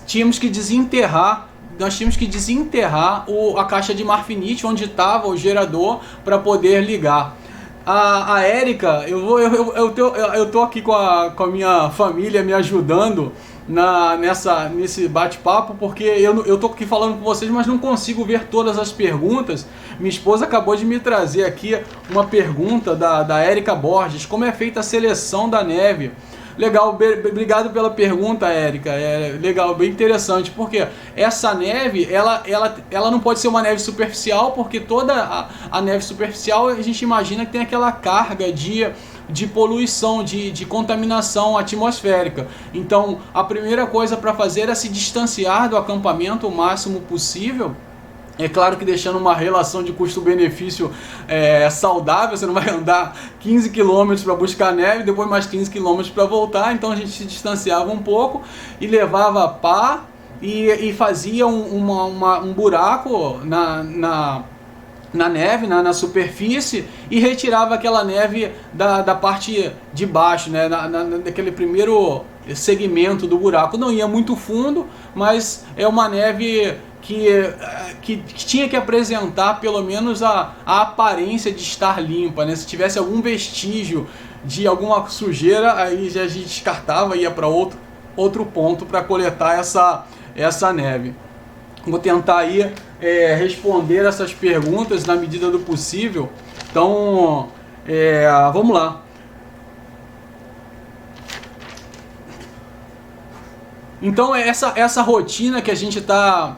tínhamos que desenterrar a caixa de marfinite onde estava o gerador para poder ligar. A Érica, eu tô aqui com a minha família me ajudando nesse bate-papo, porque eu tô aqui falando com vocês, mas não consigo ver todas as perguntas. Minha esposa acabou de me trazer aqui uma pergunta da Érica Borges: como é feita a seleção da neve? Legal, obrigado pela pergunta, Érica. Legal, bem interessante, porque essa neve, ela não pode ser uma neve superficial, porque toda a neve superficial a gente imagina que tem aquela carga de poluição, de contaminação atmosférica. Então a primeira coisa para fazer é se distanciar do acampamento o máximo possível. É claro que deixando uma relação de custo-benefício saudável. Você não vai andar 15 km para buscar neve, depois mais 15 km para voltar. Então a gente se distanciava um pouco e levava pá e fazia um buraco na neve, na superfície, e retirava aquela neve da parte de baixo, né, daquele primeiro segmento do buraco. Não ia muito fundo, mas é uma neve que tinha que apresentar pelo menos a aparência de estar limpa, né? Se tivesse algum vestígio de alguma sujeira, aí já a gente descartava e ia para outro ponto para coletar essa neve. Vou tentar aí responder essas perguntas na medida do possível. Então, vamos lá. Então, essa rotina que a gente está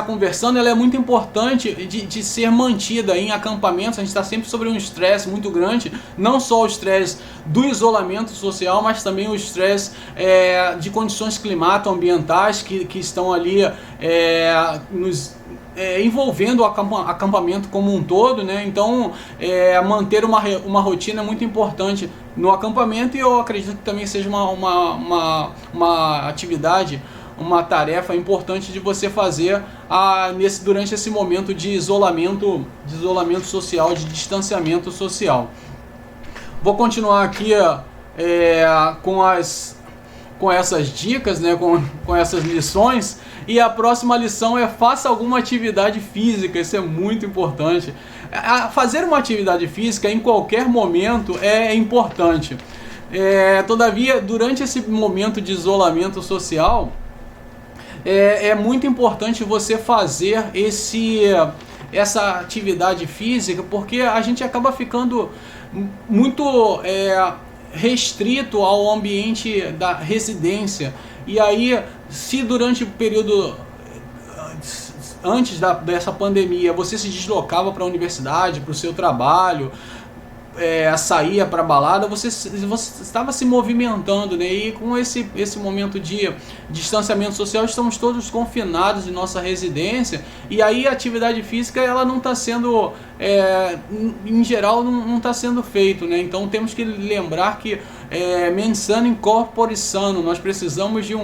conversando, ela é muito importante de ser mantida em acampamentos. A gente está sempre sobre um estresse muito grande, não só o estresse do isolamento social, mas também o estresse de condições climato-ambientais que estão ali envolvendo o acampamento como um todo, né? Então, manter uma rotina é muito importante no acampamento, e eu acredito que também seja uma atividade, uma tarefa importante de você fazer durante esse momento de isolamento social, de distanciamento social. Vou continuar aqui com essas dicas, né, com essas lições, e a próxima lição é: faça alguma atividade física. Isso é muito importante. Fazer uma atividade física em qualquer momento é importante. Todavia, durante esse momento de isolamento social, é muito importante você fazer essa atividade física, porque a gente acaba ficando muito restrito ao ambiente da residência. E aí, se durante o período antes dessa pandemia você se deslocava para a universidade, para o seu trabalho, saía para balada, você estava se movimentando, né? E com esse momento de distanciamento social, estamos todos confinados em nossa residência, e aí a atividade física, ela não está sendo, em geral, não está sendo feito, né? Então temos que lembrar que mens sana in corpore sano, nós precisamos de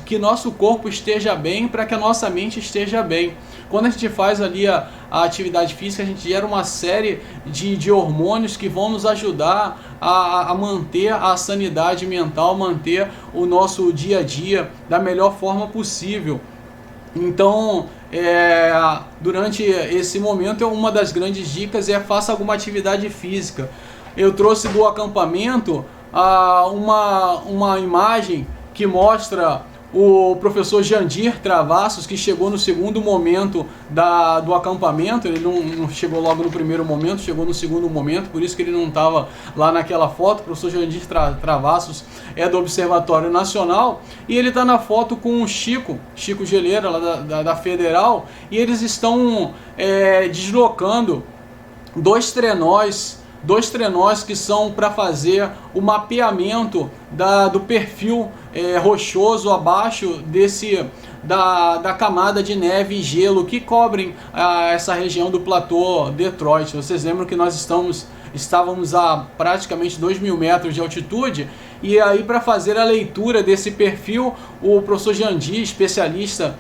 que nosso corpo esteja bem para que a nossa mente esteja bem. Quando a gente faz ali a atividade física, a gente gera uma série de hormônios que vão nos ajudar a manter a sanidade mental, manter o nosso dia a dia da melhor forma possível. Então, durante esse momento, uma das grandes dicas faça alguma atividade física. Eu trouxe do acampamento uma imagem que mostra o professor Jandir Travassos, que chegou no segundo momento do acampamento. Ele não chegou logo no primeiro momento, chegou no segundo momento, por isso que ele não estava lá naquela foto. O professor Jandir Travassos é do Observatório Nacional, e ele está na foto com o Chico Geleira, lá da Federal, e eles estão deslocando dois trenós que são para fazer o mapeamento do perfil rochoso abaixo da camada de neve e gelo que cobrem essa região do platô Detroit. Vocês lembram que nós estávamos a praticamente 2.000 metros de altitude, e aí, para fazer a leitura desse perfil, o professor Jandir, especialista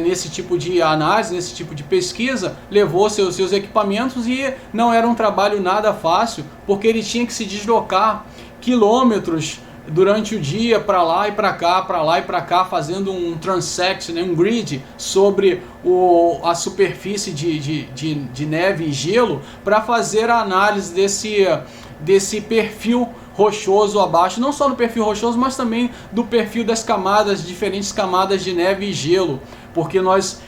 nesse tipo de análise, nesse tipo de pesquisa, levou seus equipamentos, e não era um trabalho nada fácil, porque ele tinha que se deslocar quilômetros durante o dia, para lá e para cá, fazendo um transect, né, um grid sobre a superfície de neve e gelo, para fazer a análise desse perfil rochoso abaixo, não só do perfil rochoso, mas também do perfil das diferentes camadas de neve e gelo, porque nós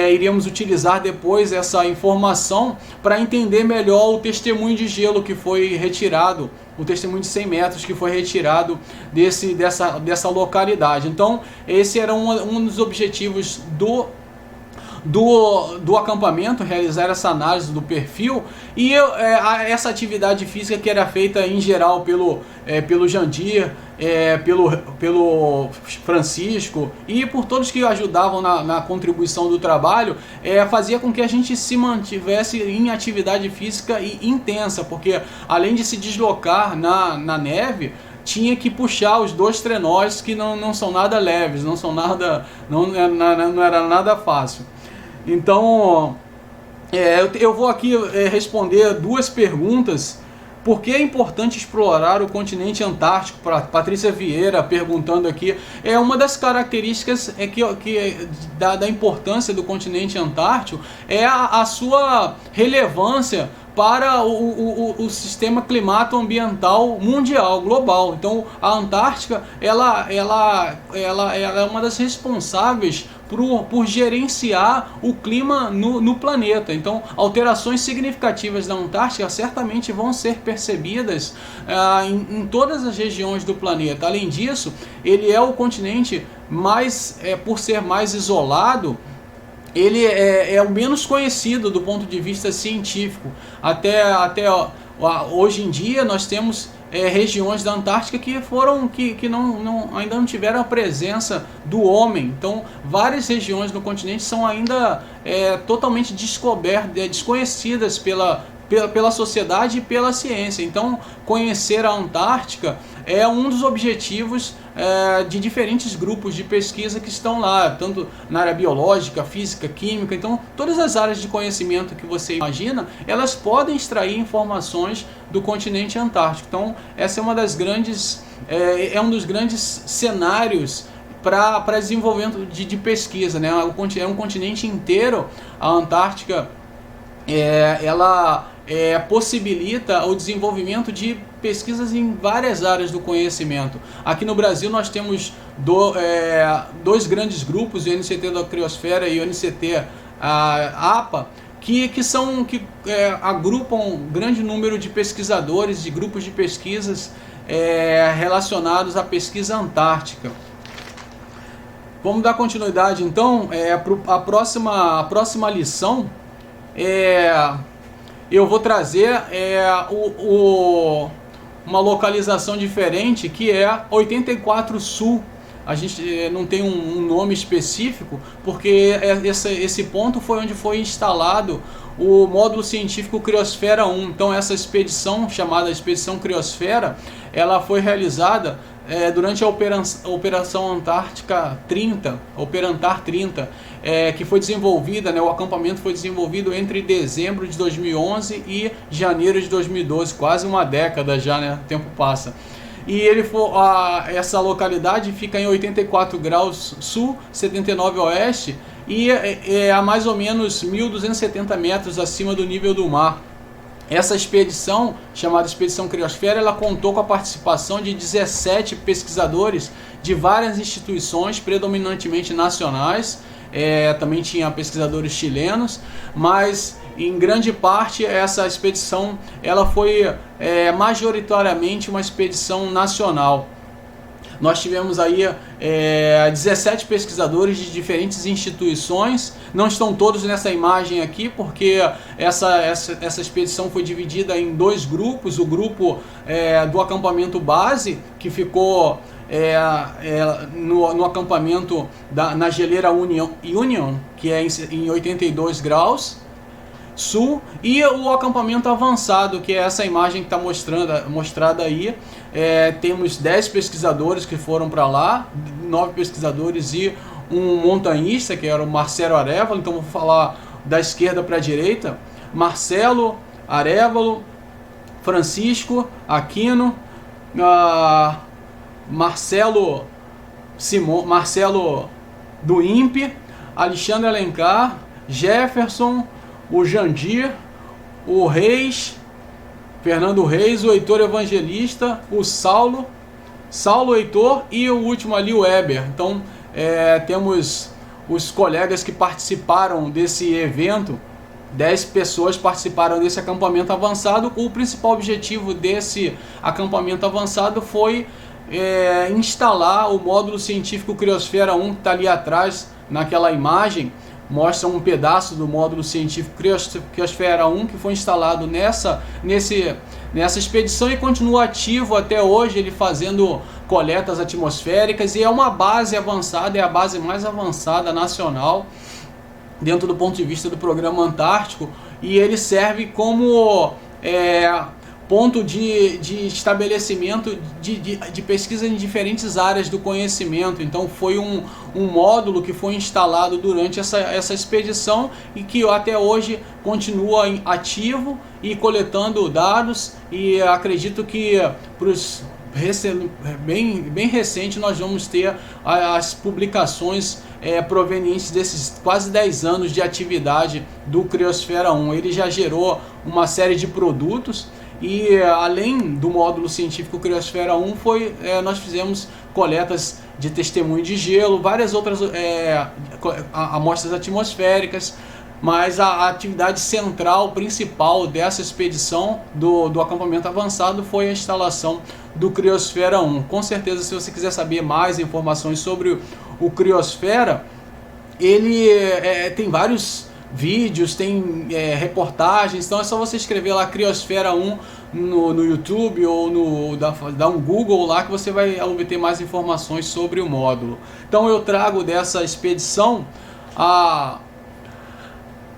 iríamos utilizar depois essa informação para entender melhor o testemunho de gelo que foi retirado, o testemunho de 100 metros que foi retirado dessa localidade. Então, esse era um dos objetivos do acampamento, realizar essa análise do perfil, e essa atividade física que era feita em geral pelo Jandir, pelo Francisco e por todos que ajudavam na contribuição do trabalho, fazia com que a gente se mantivesse em atividade física intensa, porque além de se deslocar na neve, tinha que puxar os dois trenós, que não são nada leves, não era nada fácil. Então, eu vou aqui responder duas perguntas Por que é importante explorar o continente antártico? Para Patrícia Vieira perguntando aqui, é uma das características da importância do continente antártico é a sua relevância para o sistema climato-ambiental mundial, global. Então, a Antártica ela é uma das responsáveis por gerenciar o clima no planeta. Então, alterações significativas da Antártica certamente vão ser percebidas em todas as regiões do planeta. Além disso, ele é o continente por ser mais isolado, ele é o menos conhecido do ponto de vista científico. Até hoje em dia nós temos regiões da Antártica que ainda não tiveram a presença do homem. Então, várias regiões no continente são ainda totalmente desconhecidas pela sociedade e pela ciência. Então, conhecer a Antártica é um dos objetivos de diferentes grupos de pesquisa que estão lá, tanto na área biológica, física, química. Então, todas as áreas de conhecimento que você imagina, elas podem extrair informações do continente antártico. Então, essa é uma das grandes, um dos grandes cenários para desenvolvimento de pesquisa, né? É um continente inteiro. A Antártica ela possibilita o desenvolvimento de pesquisas em várias áreas do conhecimento. Aqui no Brasil nós temos dois grandes grupos, o NCT da Criosfera e o NCT APA, que agrupam um grande número de pesquisadores, de grupos de pesquisas relacionados à pesquisa antártica. Vamos dar continuidade então. A próxima lição eu vou trazer uma localização diferente, que é 84 Sul. A gente não tem um nome específico, porque esse ponto foi onde foi instalado o módulo científico Criosfera 1. Então, essa expedição, chamada Expedição Criosfera, ela foi realizada durante a Operação Antártica 30, Operantar 30, que foi desenvolvida, o acampamento foi desenvolvido entre dezembro de 2011 e janeiro de 2012, quase uma década já, né? O tempo passa. E essa localidade fica em 84 graus sul, 79 oeste, e a mais ou menos 1.270 metros acima do nível do mar. Essa expedição, chamada Expedição Criosfera, ela contou com a participação de 17 pesquisadores de várias instituições, predominantemente nacionais. Também tinha pesquisadores chilenos, mas em grande parte essa expedição ela foi majoritariamente uma expedição nacional. Nós tivemos aí 17 pesquisadores de diferentes instituições. Não estão todos nessa imagem aqui, porque essa expedição foi dividida em dois grupos. O grupo do acampamento base, que ficou no acampamento na geleira Union, que é em 82 graus sul, e o acampamento avançado, que é essa imagem que está mostrada aí. Temos 10 pesquisadores que foram para lá, 9 pesquisadores e um montanhista, que era o Marcelo Arévalo. Então vou falar da esquerda para a direita: Marcelo Arévalo, Francisco Aquino, Marcelo do INPE, Alexandre Alencar, Jefferson, o Jandir, o Reis, Fernando Reis, o Heitor Evangelista, o Saulo Heitor e o último ali, o Weber. Então temos os colegas que participaram desse evento. 10 pessoas participaram desse acampamento avançado. O principal objetivo desse acampamento avançado foi instalar o módulo científico Criosfera 1, que está ali atrás naquela imagem. Mostra um pedaço do módulo científico Criosfera 1 que foi instalado nessa expedição e continua ativo até hoje, ele fazendo coletas atmosféricas, e é uma base avançada, é a base mais avançada nacional dentro do ponto de vista do programa Antártico, e ele serve como ponto de estabelecimento de pesquisa em diferentes áreas do conhecimento. Então foi um módulo que foi instalado durante essa expedição e que até hoje continua ativo e coletando dados, e acredito que para os bem recente nós vamos ter as publicações provenientes desses quase 10 anos de atividade do Criosfera 1. Ele já gerou uma série de produtos, e além do módulo científico Criosfera 1, nós fizemos coletas de testemunho de gelo, várias outras amostras atmosféricas, mas a atividade central, principal dessa expedição do acampamento avançado foi a instalação do Criosfera 1. Com certeza, se você quiser saber mais informações sobre o Criosfera, ele tem vários vídeos, tem reportagens, então é só você escrever lá Criosfera 1 no YouTube ou dar um Google lá que você vai obter mais informações sobre o módulo. Então eu trago dessa expedição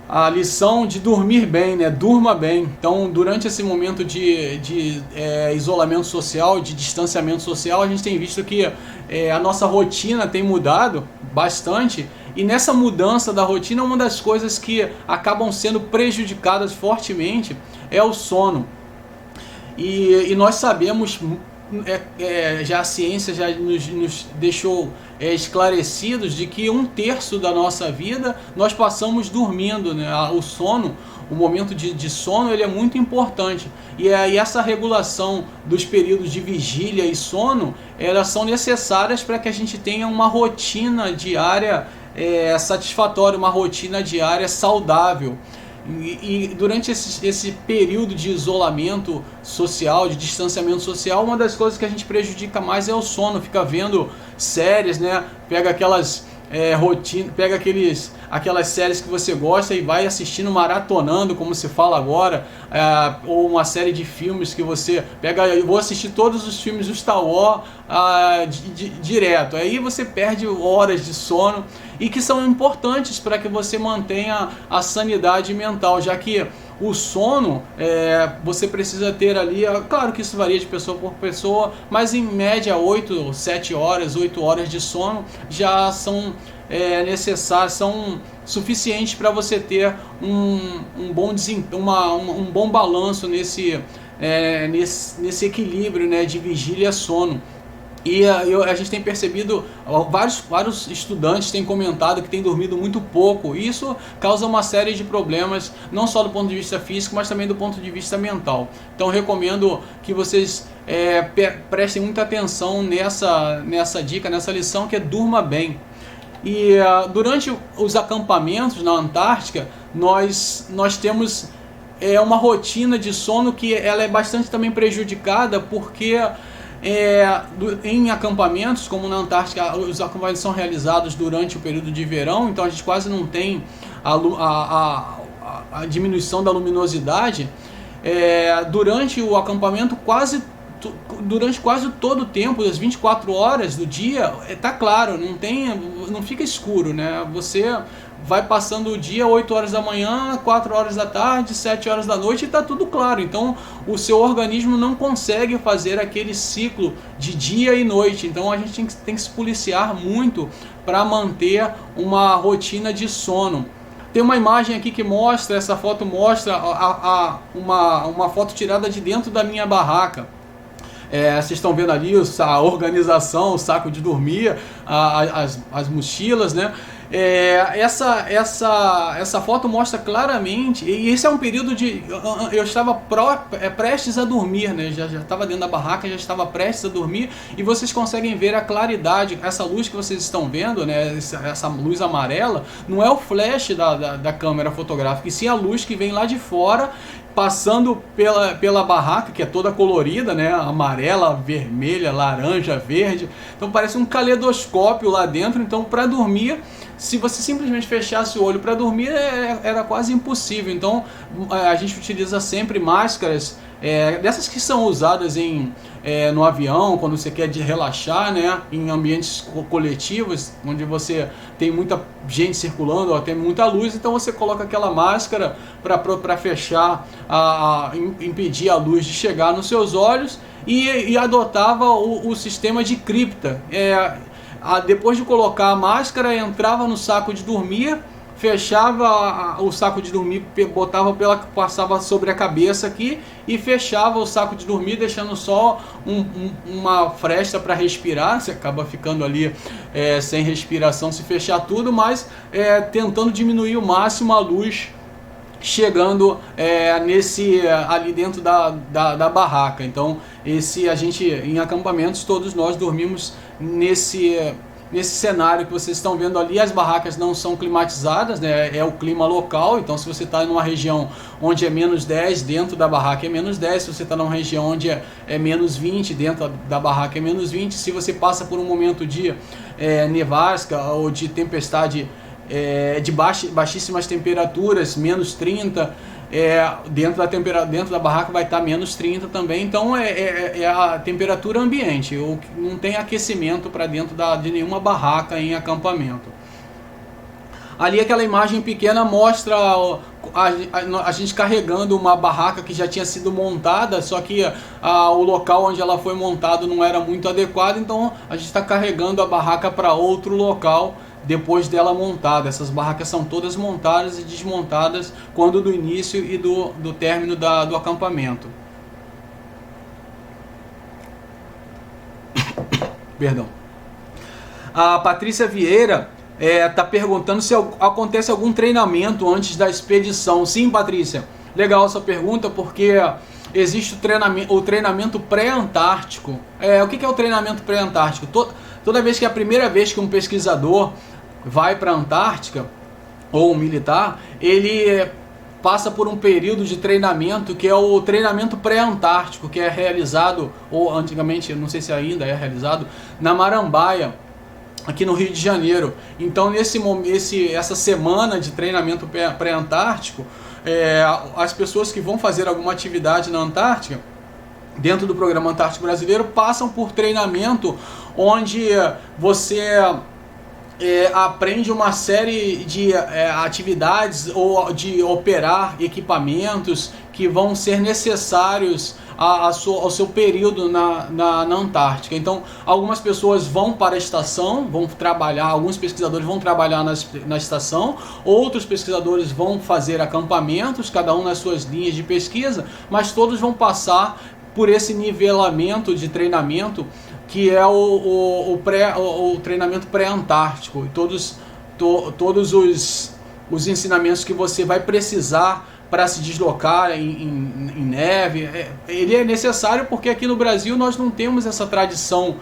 a lição de dormir bem, né? Durma bem. Então, durante esse momento de isolamento social, de distanciamento social, a gente tem visto que a nossa rotina tem mudado bastante, e nessa mudança da rotina, uma das coisas que acabam sendo prejudicadas fortemente é o sono. E nós sabemos, já a ciência já nos deixou esclarecidos de que 1/3 da nossa vida nós passamos dormindo, né? O sono, o momento de sono, ele é muito importante, e essa regulação dos períodos de vigília e sono, elas são necessárias para que a gente tenha uma rotina diária satisfatória, uma rotina diária saudável. E durante esse período de isolamento social, de distanciamento social, uma das coisas que a gente prejudica mais é o sono. Fica vendo séries, né? Pega aquelas aquelas séries que você gosta e vai assistindo, maratonando, como se fala agora, ou uma série de filmes que você pega. Eu vou assistir todos os filmes do Star Wars direto. Aí você perde horas de sono, e que são importantes para que você mantenha a sanidade mental, já que o sono, você precisa ter ali, claro que isso varia de pessoa por pessoa, mas em média 8, 7 horas, 8 horas de sono já são necessários, são suficientes para você ter um bom balanço nesse equilíbrio, né, de vigília e sono. E a gente tem percebido, vários estudantes têm comentado que têm dormido muito pouco, e isso causa uma série de problemas, não só do ponto de vista físico, mas também do ponto de vista mental. Então recomendo que vocês prestem muita atenção nessa dica, nessa lição, que é durma bem. E durante os acampamentos na Antártica, nós temos uma rotina de sono que ela é bastante também prejudicada, porque em acampamentos, como na Antártica, os acampamentos são realizados durante o período de verão, então a gente quase não tem a diminuição da luminosidade. Durante o acampamento, durante quase todo o tempo, das 24 horas do dia, tá claro, não fica escuro, né? Você vai passando o dia, 8 horas da manhã, 4 horas da tarde, 7 horas da noite, e está tudo claro. Então o seu organismo não consegue fazer aquele ciclo de dia e noite. Então a gente tem que se policiar muito para manter uma rotina de sono. Tem uma imagem aqui que mostra, essa foto mostra uma foto tirada de dentro da minha barraca. Vocês estão vendo ali a organização, o saco de dormir, as mochilas, né? Essa foto mostra claramente, e esse é um período eu estava prestes a dormir, né? Já estava dentro da barraca, já estava prestes a dormir, e vocês conseguem ver a claridade. Essa luz que vocês estão vendo, né? Essa luz amarela, não é o flash da câmera fotográfica, e sim a luz que vem lá de fora, passando pela barraca, que é toda colorida, né? Amarela, vermelha, laranja, verde. Então parece um caleidoscópio lá dentro. Então, para dormir, se você simplesmente fechasse o olho para dormir, era quase impossível. Então a gente utiliza sempre máscaras dessas que são usadas no avião, quando você quer relaxar, né, em ambientes coletivos, onde você tem muita gente circulando, ou até muita luz, então você coloca aquela máscara para fechar, impedir a luz de chegar nos seus olhos, e adotava o sistema de cripta. Depois de colocar a máscara, entrava no saco de dormir, fechava o saco de dormir, passava sobre a cabeça aqui e fechava o saco de dormir, deixando só uma fresta para respirar. Você acaba ficando ali sem respiração se fechar tudo, mas tentando diminuir o máximo a luz chegando ali dentro da barraca. Então a gente, em acampamentos, todos nós dormimos nesse cenário que vocês estão vendo ali. As barracas não são climatizadas, né? É o clima local. Então, se você está em uma região onde é menos 10, dentro da barraca é menos 10. Se você está numa região onde é menos 20, dentro da barraca é menos 20. Se você passa por um momento de nevasca ou de tempestade, de baixíssimas temperaturas, menos 30, dentro da barraca vai estar menos 30 também. Então é a temperatura ambiente, não tem aquecimento para dentro de nenhuma barraca em acampamento. Ali aquela imagem pequena mostra a gente carregando uma barraca que já tinha sido montada, só que o local onde ela foi montada não era muito adequado, então a gente está carregando a barraca para outro local depois dela montada. Essas barracas são todas montadas e desmontadas quando do início e do término do acampamento. Perdão. A Patrícia Vieira está perguntando se acontece algum treinamento antes da expedição. Sim, Patrícia, legal essa pergunta, porque existe o treinamento pré-antártico. O que é o treinamento pré-antártico? Toda vez que é a primeira vez que um pesquisador vai para a Antártica, ou um militar, ele passa por um período de treinamento que é o treinamento pré-antártico, que é realizado, ou antigamente, não sei se ainda é realizado, na Marambaia, aqui no Rio de Janeiro. Então, essa semana de treinamento pré-antártico, as pessoas que vão fazer alguma atividade na Antártica, dentro do Programa Antártico Brasileiro, passam por treinamento onde você aprende uma série de atividades ou de operar equipamentos que vão ser necessários ao seu período na Antártica. Então, algumas pessoas vão para a estação, vão trabalhar, alguns pesquisadores vão trabalhar na estação, outros pesquisadores vão fazer acampamentos, cada um nas suas linhas de pesquisa, mas todos vão passar por esse nivelamento de treinamento que é o treinamento pré-antártico, e todos os ensinamentos que você vai precisar para se deslocar em neve. Ele é necessário porque aqui no Brasil nós não temos essa tradição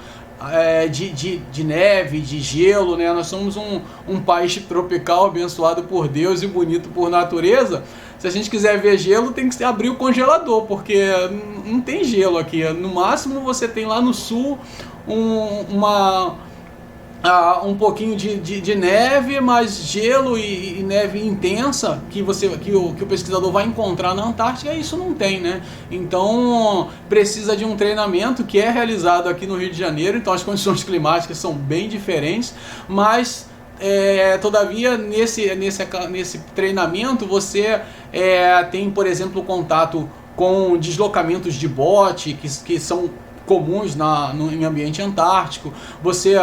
de neve, de gelo, né? Nós somos um país tropical abençoado por Deus e bonito por natureza. Se a gente quiser ver gelo, tem que abrir o congelador, porque não tem gelo aqui. No máximo você tem lá no sul um pouquinho de neve, mas gelo e neve intensa que o pesquisador vai encontrar na Antártica, isso não tem, né? Então precisa de um treinamento que é realizado aqui no Rio de Janeiro. Então as condições climáticas são bem diferentes, mas todavia nesse treinamento você tem, por exemplo, contato com deslocamentos de bote que são comuns em ambiente antártico. Você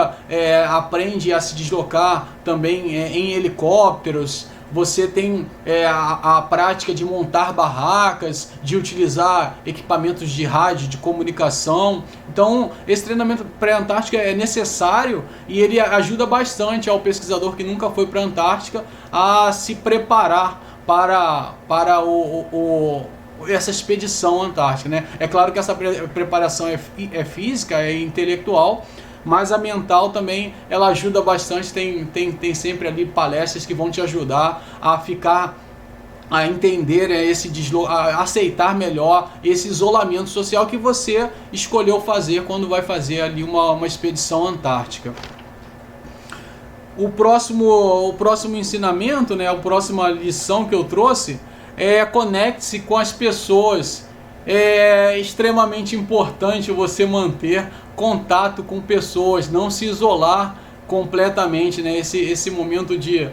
aprende a se deslocar também em helicópteros. Você tem a prática de montar barracas, de utilizar equipamentos de rádio, de comunicação. Então, esse treinamento pré-antártico é necessário e ele ajuda bastante ao pesquisador que nunca foi para a Antártica a se preparar para essa expedição antártica, né? É claro que essa preparação é física, é intelectual, mas a mental também ela ajuda bastante. Tem sempre ali palestras que vão te ajudar a entender a aceitar melhor esse isolamento social que você escolheu fazer quando vai fazer ali uma expedição antártica. O próximo ensinamento, né, a próxima lição que eu trouxe conecte-se com as pessoas é extremamente importante você manter contato com pessoas, não se isolar completamente, né? Esse momento de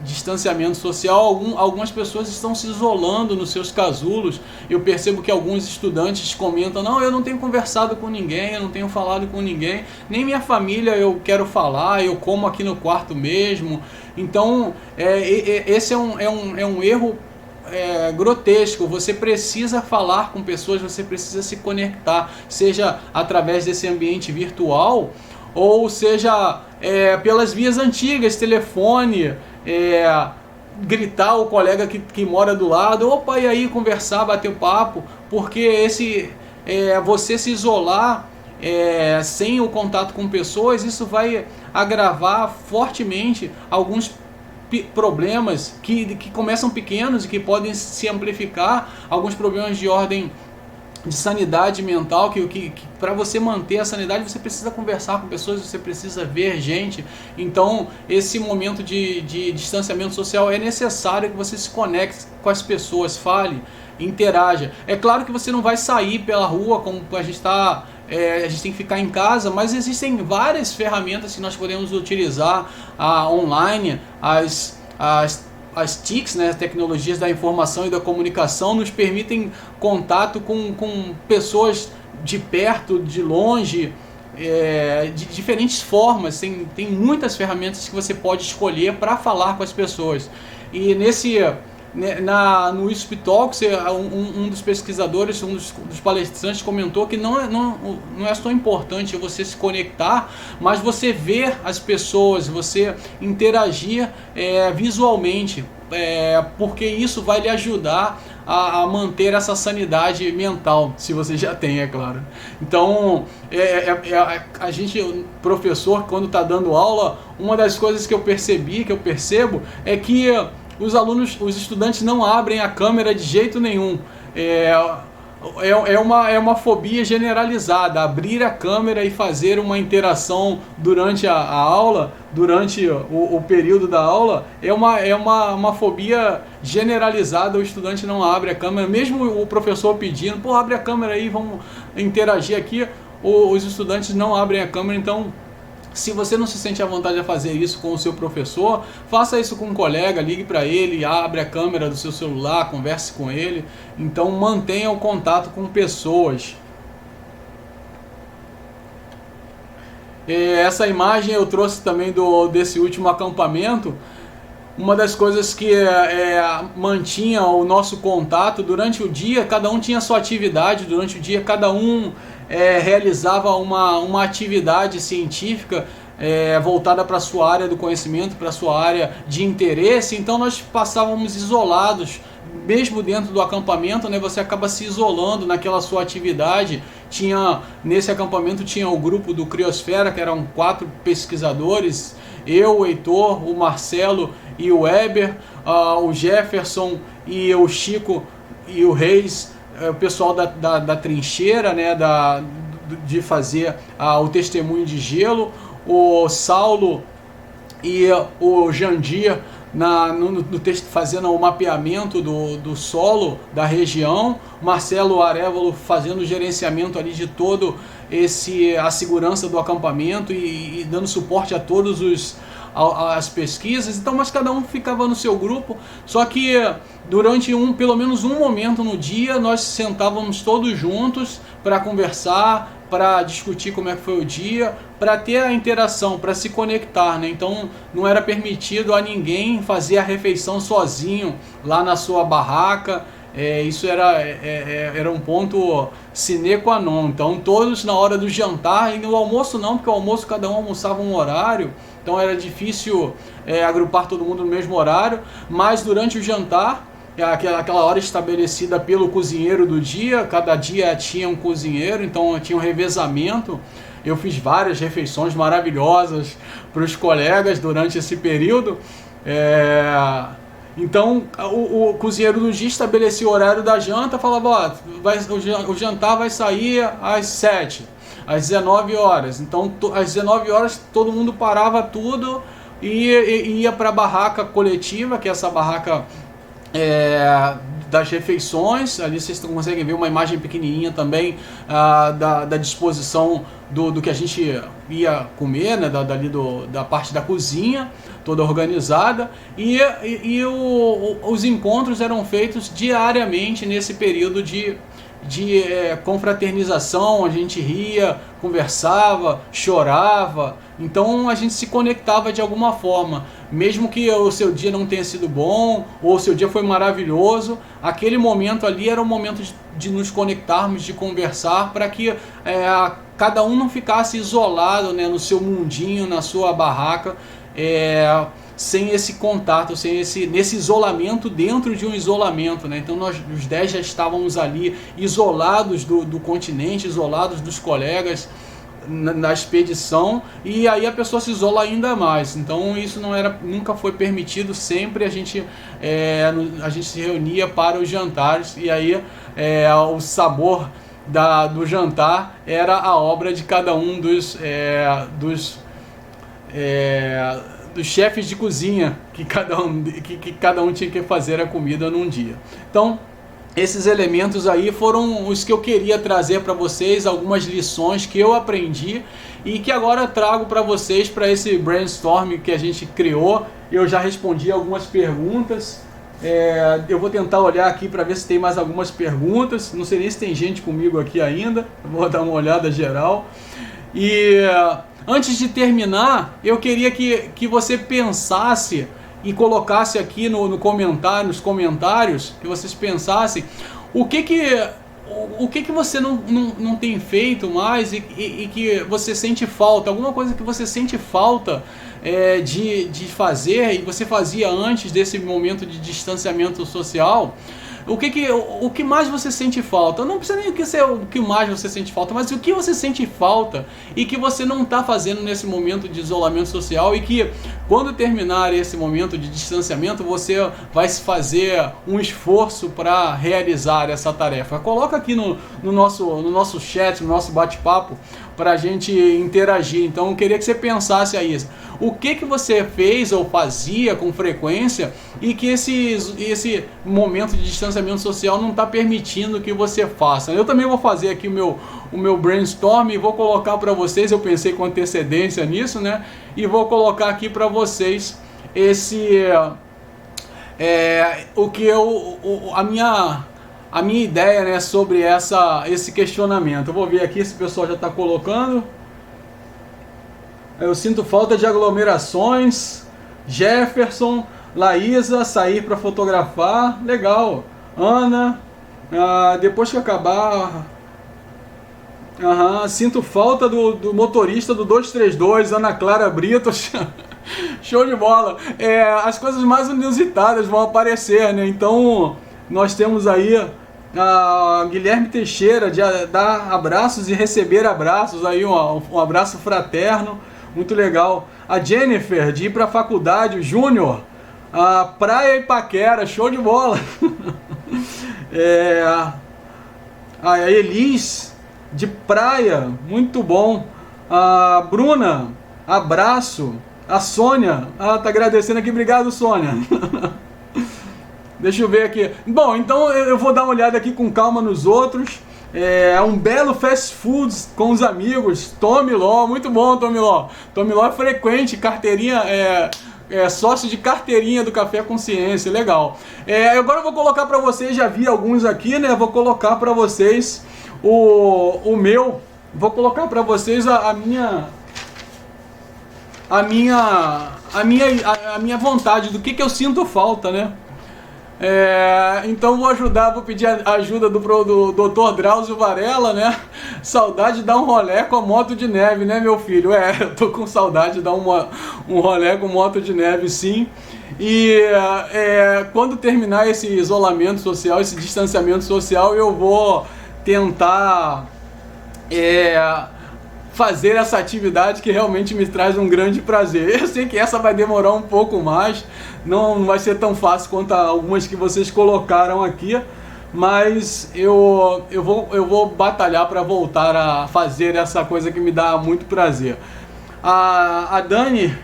distanciamento social, algumas pessoas estão se isolando nos seus casulos. Eu percebo que alguns estudantes comentam: não, eu não tenho conversado com ninguém, eu não tenho falado com ninguém, nem minha família eu quero falar, eu como aqui no quarto mesmo. Então, esse é um erro grotesco. Você precisa falar com pessoas, você precisa se conectar, seja através desse ambiente virtual, ou seja pelas vias antigas, telefone, gritar o colega que mora do lado: opa, e aí, conversar, bater um papo, porque você se isolar sem o contato com pessoas, isso vai agravar fortemente alguns problemas que começam pequenos e que podem se amplificar, alguns problemas de ordem de sanidade mental, que para você manter a sanidade você precisa conversar com pessoas, você precisa ver gente. Então esse momento de distanciamento social é necessário que você se conecte com as pessoas, fale, interaja. É claro que você não vai sair pela rua como a gente está, a gente tem que ficar em casa, mas existem várias ferramentas que nós podemos utilizar online. As TICs, né, tecnologias da informação e da comunicação, nos permitem contato com pessoas de perto, de longe, de diferentes formas. Tem muitas ferramentas que você pode escolher para falar com as pessoas. E no USP Talks, um dos pesquisadores, um dos palestrantes comentou que não é só importante você se conectar, mas você ver as pessoas, você interagir visualmente, porque isso vai lhe ajudar a manter essa sanidade mental, se você já tem, é claro. Então, a gente, professor, quando está dando aula, uma das coisas que eu percebo, é que os estudantes não abrem a câmera de jeito nenhum. É uma fobia generalizada, abrir a câmera e fazer uma interação durante a aula, durante o período da aula, é uma fobia generalizada. O estudante não abre a câmera, mesmo o professor pedindo: pô, abre a câmera aí, vamos interagir aqui, os estudantes não abrem a câmera. Então, se você não se sente à vontade de fazer isso com o seu professor, faça isso com um colega, ligue para ele, abre a câmera do seu celular, converse com ele. Então mantenha o contato com pessoas. Essa imagem eu trouxe também desse último acampamento. Uma das coisas que mantinha o nosso contato durante o dia, cada um tinha sua atividade, durante o dia cada um realizava uma atividade científica voltada para a sua área do conhecimento, para a sua área de interesse. Então nós passávamos isolados, mesmo dentro do acampamento, né? Você acaba se isolando naquela sua atividade. Nesse acampamento tinha o grupo do Criosfera, que eram 4 pesquisadores: eu, o Heitor, o Marcelo e o Weber, o Jefferson e o Chico e o Reis, o pessoal da trincheira, né, de fazer o testemunho de gelo, o Saulo e o Jandir no texto fazendo o mapeamento do solo da região, Marcelo Arevalo fazendo o gerenciamento ali de todo a segurança do acampamento e dando suporte a todos as pesquisas. Então, mas cada um ficava no seu grupo. Só que durante pelo menos um momento no dia, nós sentávamos todos juntos para conversar, para discutir como é que foi o dia, para ter a interação, para se conectar, né? Então não era permitido a ninguém fazer a refeição sozinho lá na sua barraca. Isso era um ponto sine qua non. Então todos na hora do jantar, e no almoço não, porque o almoço cada um almoçava um horário, então era difícil agrupar todo mundo no mesmo horário. Mas durante o jantar, aquela hora estabelecida pelo cozinheiro do dia, cada dia tinha um cozinheiro, então tinha um revezamento. Eu fiz várias refeições maravilhosas para os colegas durante esse período. Então o cozinheiro do dia estabelecia o horário da janta, falava: o jantar vai sair às 7, às 19 horas. Então às 19 horas todo mundo parava tudo e ia para a barraca coletiva, que é essa barraca das refeições. Ali vocês conseguem ver uma imagem pequenininha também da disposição do que a gente ia comer, né? Da parte da cozinha, toda organizada. E os encontros eram feitos diariamente nesse período de confraternização. A gente ria, conversava, chorava, então a gente se conectava de alguma forma, mesmo que o seu dia não tenha sido bom, ou o seu dia foi maravilhoso, aquele momento ali era o momento de nos conectarmos, de conversar, para que cada um não ficasse isolado, né, no seu mundinho, na sua barraca, sem esse contato, nesse isolamento dentro de um isolamento, né? Então nós, os 10 já estávamos ali isolados do continente, isolados dos colegas na expedição, e aí a pessoa se isola ainda mais. Então isso nunca foi permitido. Sempre a gente se reunia para os jantares, e aí o sabor do jantar era a obra de cada um dos chefes de cozinha, que cada um tinha que fazer a comida num dia. Então, esses elementos aí foram os que eu queria trazer para vocês, algumas lições que eu aprendi e que agora trago para vocês, para esse brainstorm que a gente criou. Eu já respondi algumas perguntas. Eu vou tentar olhar aqui para ver se tem mais algumas perguntas. Não sei nem se tem gente comigo aqui ainda. Vou dar uma olhada geral. E antes de terminar, eu queria que você pensasse e colocasse aqui nos comentários, que vocês pensassem o que você não tem feito mais e que você sente falta, alguma coisa que você sente falta de fazer e você fazia antes desse momento de distanciamento social. O que mais você sente falta? Não precisa nem ser o que mais você sente falta, mas o que você sente falta e que você não está fazendo nesse momento de isolamento social, e que quando terminar esse momento de distanciamento você vai se fazer um esforço para realizar essa tarefa. Coloca aqui no nosso chat, no nosso bate-papo, para a gente interagir. Então eu queria que você pensasse aí, o que você fez ou fazia com frequência e que esse momento de distanciamento social não está permitindo que você faça. Eu também vou fazer aqui o meu brainstorm e vou colocar para vocês. Eu pensei com antecedência nisso, né? E vou colocar aqui para vocês a minha ideia, né, sobre esse questionamento. Eu vou ver aqui se o pessoal já está colocando. Eu sinto falta de aglomerações. Jefferson, Laísa, sair para fotografar. Legal. Ana, depois que acabar... sinto falta do motorista do 232, Ana Clara Brito. Show de bola. As coisas mais inusitadas vão aparecer, né? Então, nós temos aí Guilherme Teixeira, de dar abraços e receber abraços, aí um abraço fraterno, muito legal. A Jennifer, de ir para a faculdade, o Júnior, a Praia Ipaquera, show de bola. A Elis, de praia, muito bom. A Bruna, abraço. A Sônia, tá agradecendo aqui, obrigado, Sônia. Deixa eu ver aqui. Bom, então eu vou dar uma olhada aqui com calma nos outros. Um belo fast food com os amigos. Tommy Law, muito bom, Tommy Law. Tommy Law é frequente, carteirinha, sócio de carteirinha do Café Consciência, legal. Agora eu vou colocar para vocês, já vi alguns aqui, né? Vou colocar para vocês vou colocar para vocês a minha vontade, do que eu sinto falta, né? Então vou pedir a ajuda do Dr. Drauzio Varela, né? Saudade de dar um rolê com a moto de neve, né, meu filho? Eu tô com saudade de dar um rolê com moto de neve, sim. E quando terminar esse isolamento social, esse distanciamento social, eu vou tentar fazer essa atividade que realmente me traz um grande prazer. Eu sei que essa vai demorar um pouco mais, não vai ser tão fácil quanto algumas que vocês colocaram aqui, mas eu vou batalhar para voltar a fazer essa coisa que me dá muito prazer. A Dani,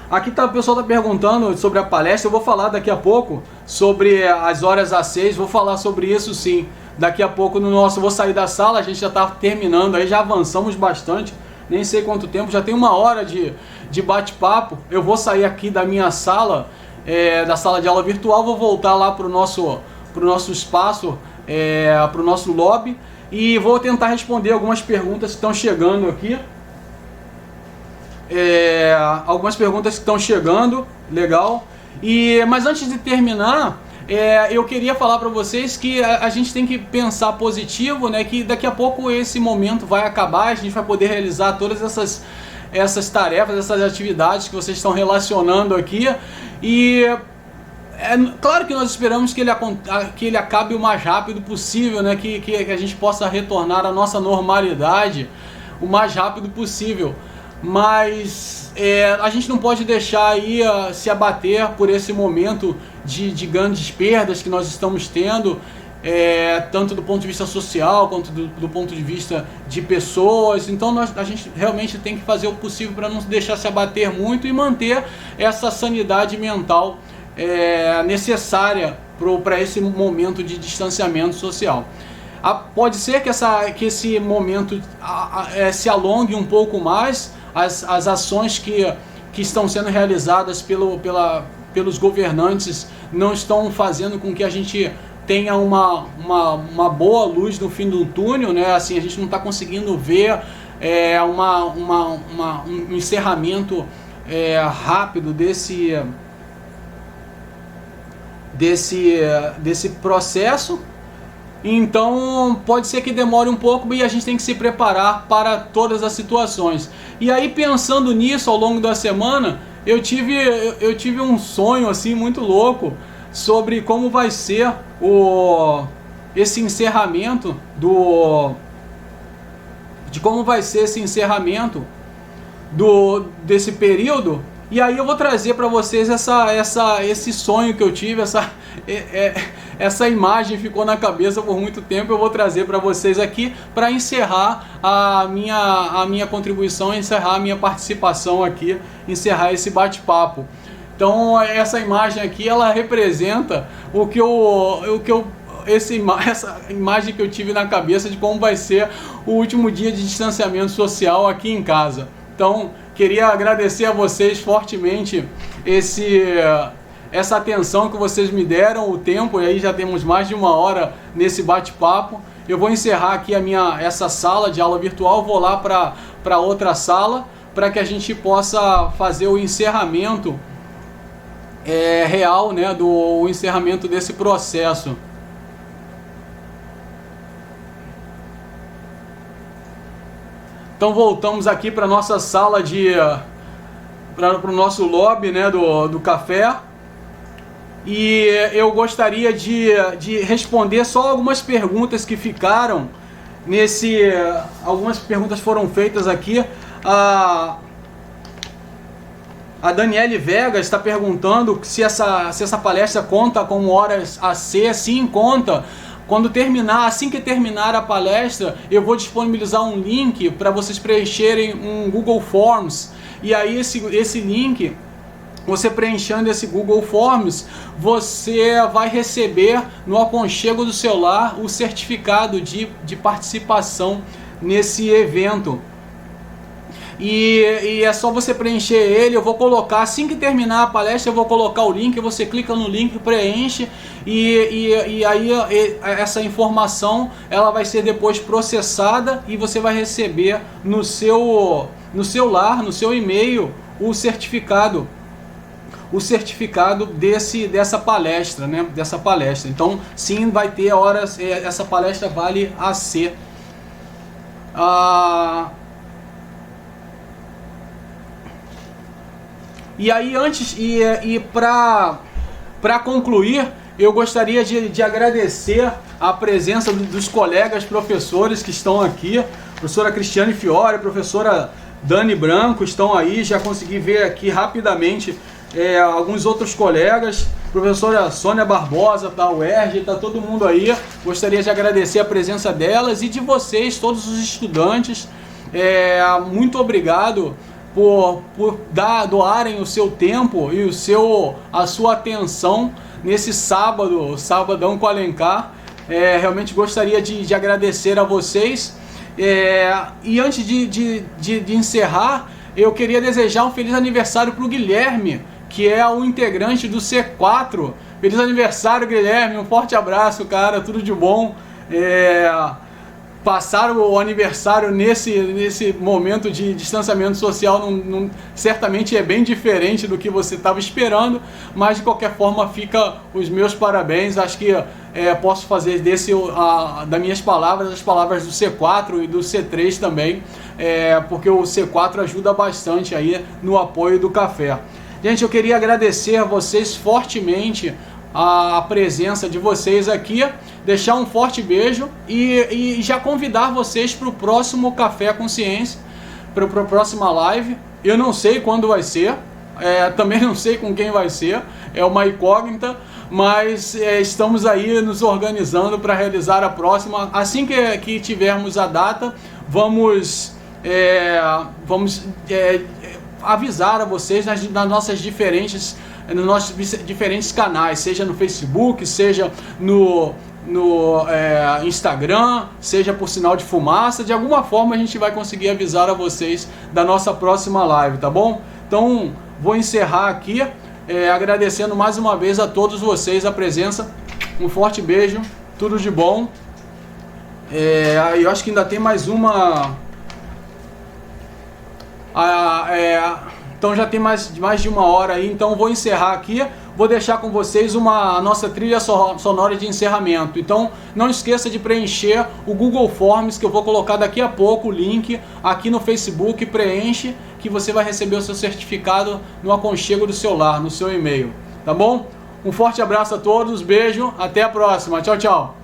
Aqui tá, o pessoal está perguntando sobre a palestra. Eu vou falar daqui a pouco sobre as horas às 6. Vou falar sobre isso sim. Daqui a pouco no nosso. Vou sair da sala, a gente já está terminando aí, já avançamos bastante. Nem sei quanto tempo, já tem 1 hora de bate-papo. Eu vou sair aqui da minha sala, da sala de aula virtual, vou voltar lá para o nosso espaço, para o nosso lobby, e vou tentar responder algumas perguntas que estão chegando aqui. Algumas perguntas que estão chegando, legal. Mas antes de terminar, eu queria falar para vocês que a gente tem que pensar positivo, né? Que daqui a pouco esse momento vai acabar, a gente vai poder realizar todas essas tarefas, essas atividades que vocês estão relacionando aqui. E claro que nós esperamos que ele acabe o mais rápido possível, né? Que a gente possa retornar à nossa normalidade o mais rápido possível. Mas a gente não pode deixar aí se abater por esse momento de grandes perdas que nós estamos tendo, tanto do ponto de vista social quanto do ponto de vista de pessoas. Então a gente realmente tem que fazer o possível para não deixar se abater muito e manter essa sanidade mental necessária para esse momento de distanciamento social. Pode ser que esse momento se alongue um pouco mais. As ações que estão sendo realizadas pelos governantes não estão fazendo com que a gente tenha uma boa luz no fim do túnel, né? Assim, a gente não está conseguindo ver um encerramento rápido desse processo. Então pode ser que demore um pouco e a gente tem que se preparar para todas as situações. E aí, pensando nisso ao longo da semana, eu tive um sonho assim muito louco sobre como vai ser esse encerramento desse período. E aí eu vou trazer para vocês esse sonho que eu tive, essa imagem ficou na cabeça por muito tempo. Eu vou trazer para vocês aqui para encerrar a minha contribuição, encerrar a minha participação aqui, encerrar esse bate-papo. Então essa imagem aqui, ela representa essa imagem que eu tive na cabeça de como vai ser o último dia de distanciamento social aqui em casa. Então queria agradecer a vocês fortemente essa atenção que vocês me deram, o tempo, e aí já temos mais de 1 hora nesse bate-papo. Eu vou encerrar aqui essa sala de aula virtual, vou lá para outra sala, para que a gente possa fazer o encerramento real, né, do encerramento desse processo. Então voltamos aqui para nossa sala para o nosso lobby, né, do café. E eu gostaria de responder só algumas perguntas que ficaram algumas perguntas foram feitas aqui. A Daniele Vegas está perguntando se essa palestra conta com horas AC. Sim, conta. Assim que terminar a palestra, eu vou disponibilizar um link para vocês preencherem um Google Forms. E aí esse link, você preenchendo esse Google Forms, você vai receber no aconchego do celular o certificado de participação nesse evento. E é só você preencher ele. Eu vou colocar, assim que terminar a palestra, eu vou colocar o link, você clica no link, preenche, e aí essa informação ela vai ser depois processada e você vai receber no seu lar, no seu e-mail, o certificado dessa palestra, né? Dessa palestra. Então, sim, vai ter horas. Essa palestra vale AC. E aí, para concluir, eu gostaria de agradecer a presença dos colegas professores que estão aqui. Professora Cristiane Fiore, professora Dani Branco estão aí. Já consegui ver aqui rapidamente alguns outros colegas. Professora Sônia Barbosa da UERJ, está todo mundo aí. Gostaria de agradecer a presença delas e de vocês, todos os estudantes. Muito obrigado por doarem o seu tempo e a sua atenção nesse sábado, sabadão com Alencar. Realmente gostaria de agradecer a vocês. E antes de encerrar, eu queria desejar um feliz aniversário para o Guilherme, que é o integrante do C4. Feliz aniversário, Guilherme, um forte abraço, cara, tudo de bom. Passar o aniversário nesse momento de distanciamento social certamente é bem diferente do que você estava esperando, mas de qualquer forma fica os meus parabéns. Acho que posso fazer das minhas palavras as palavras do C4 e do C3 também, porque o C4 ajuda bastante aí no apoio do café. Gente, eu queria agradecer a vocês fortemente a presença de vocês aqui, deixar um forte beijo e já convidar vocês para o próximo Café Consciência, para a próxima live. Eu não sei quando vai ser, também não sei com quem vai ser, é uma incógnita, mas estamos aí nos organizando para realizar a próxima. Assim que tivermos a data, vamos avisar a vocês nas nossos diferentes canais, seja no Facebook, seja no Instagram, seja por sinal de fumaça. De alguma forma a gente vai conseguir avisar a vocês da nossa próxima live, tá bom? Então vou encerrar aqui, agradecendo mais uma vez a todos vocês a presença. Um forte beijo, tudo de bom. Eu acho que ainda tem mais uma. Então já tem mais de uma hora aí, então vou encerrar aqui. Vou deixar com vocês a nossa trilha sonora de encerramento. Então não esqueça de preencher o Google Forms, que eu vou colocar daqui a pouco o link aqui no Facebook. Preenche, que você vai receber o seu certificado no aconchego do seu lar, no seu e-mail, tá bom? Um forte abraço a todos, beijo, até a próxima, tchau, tchau.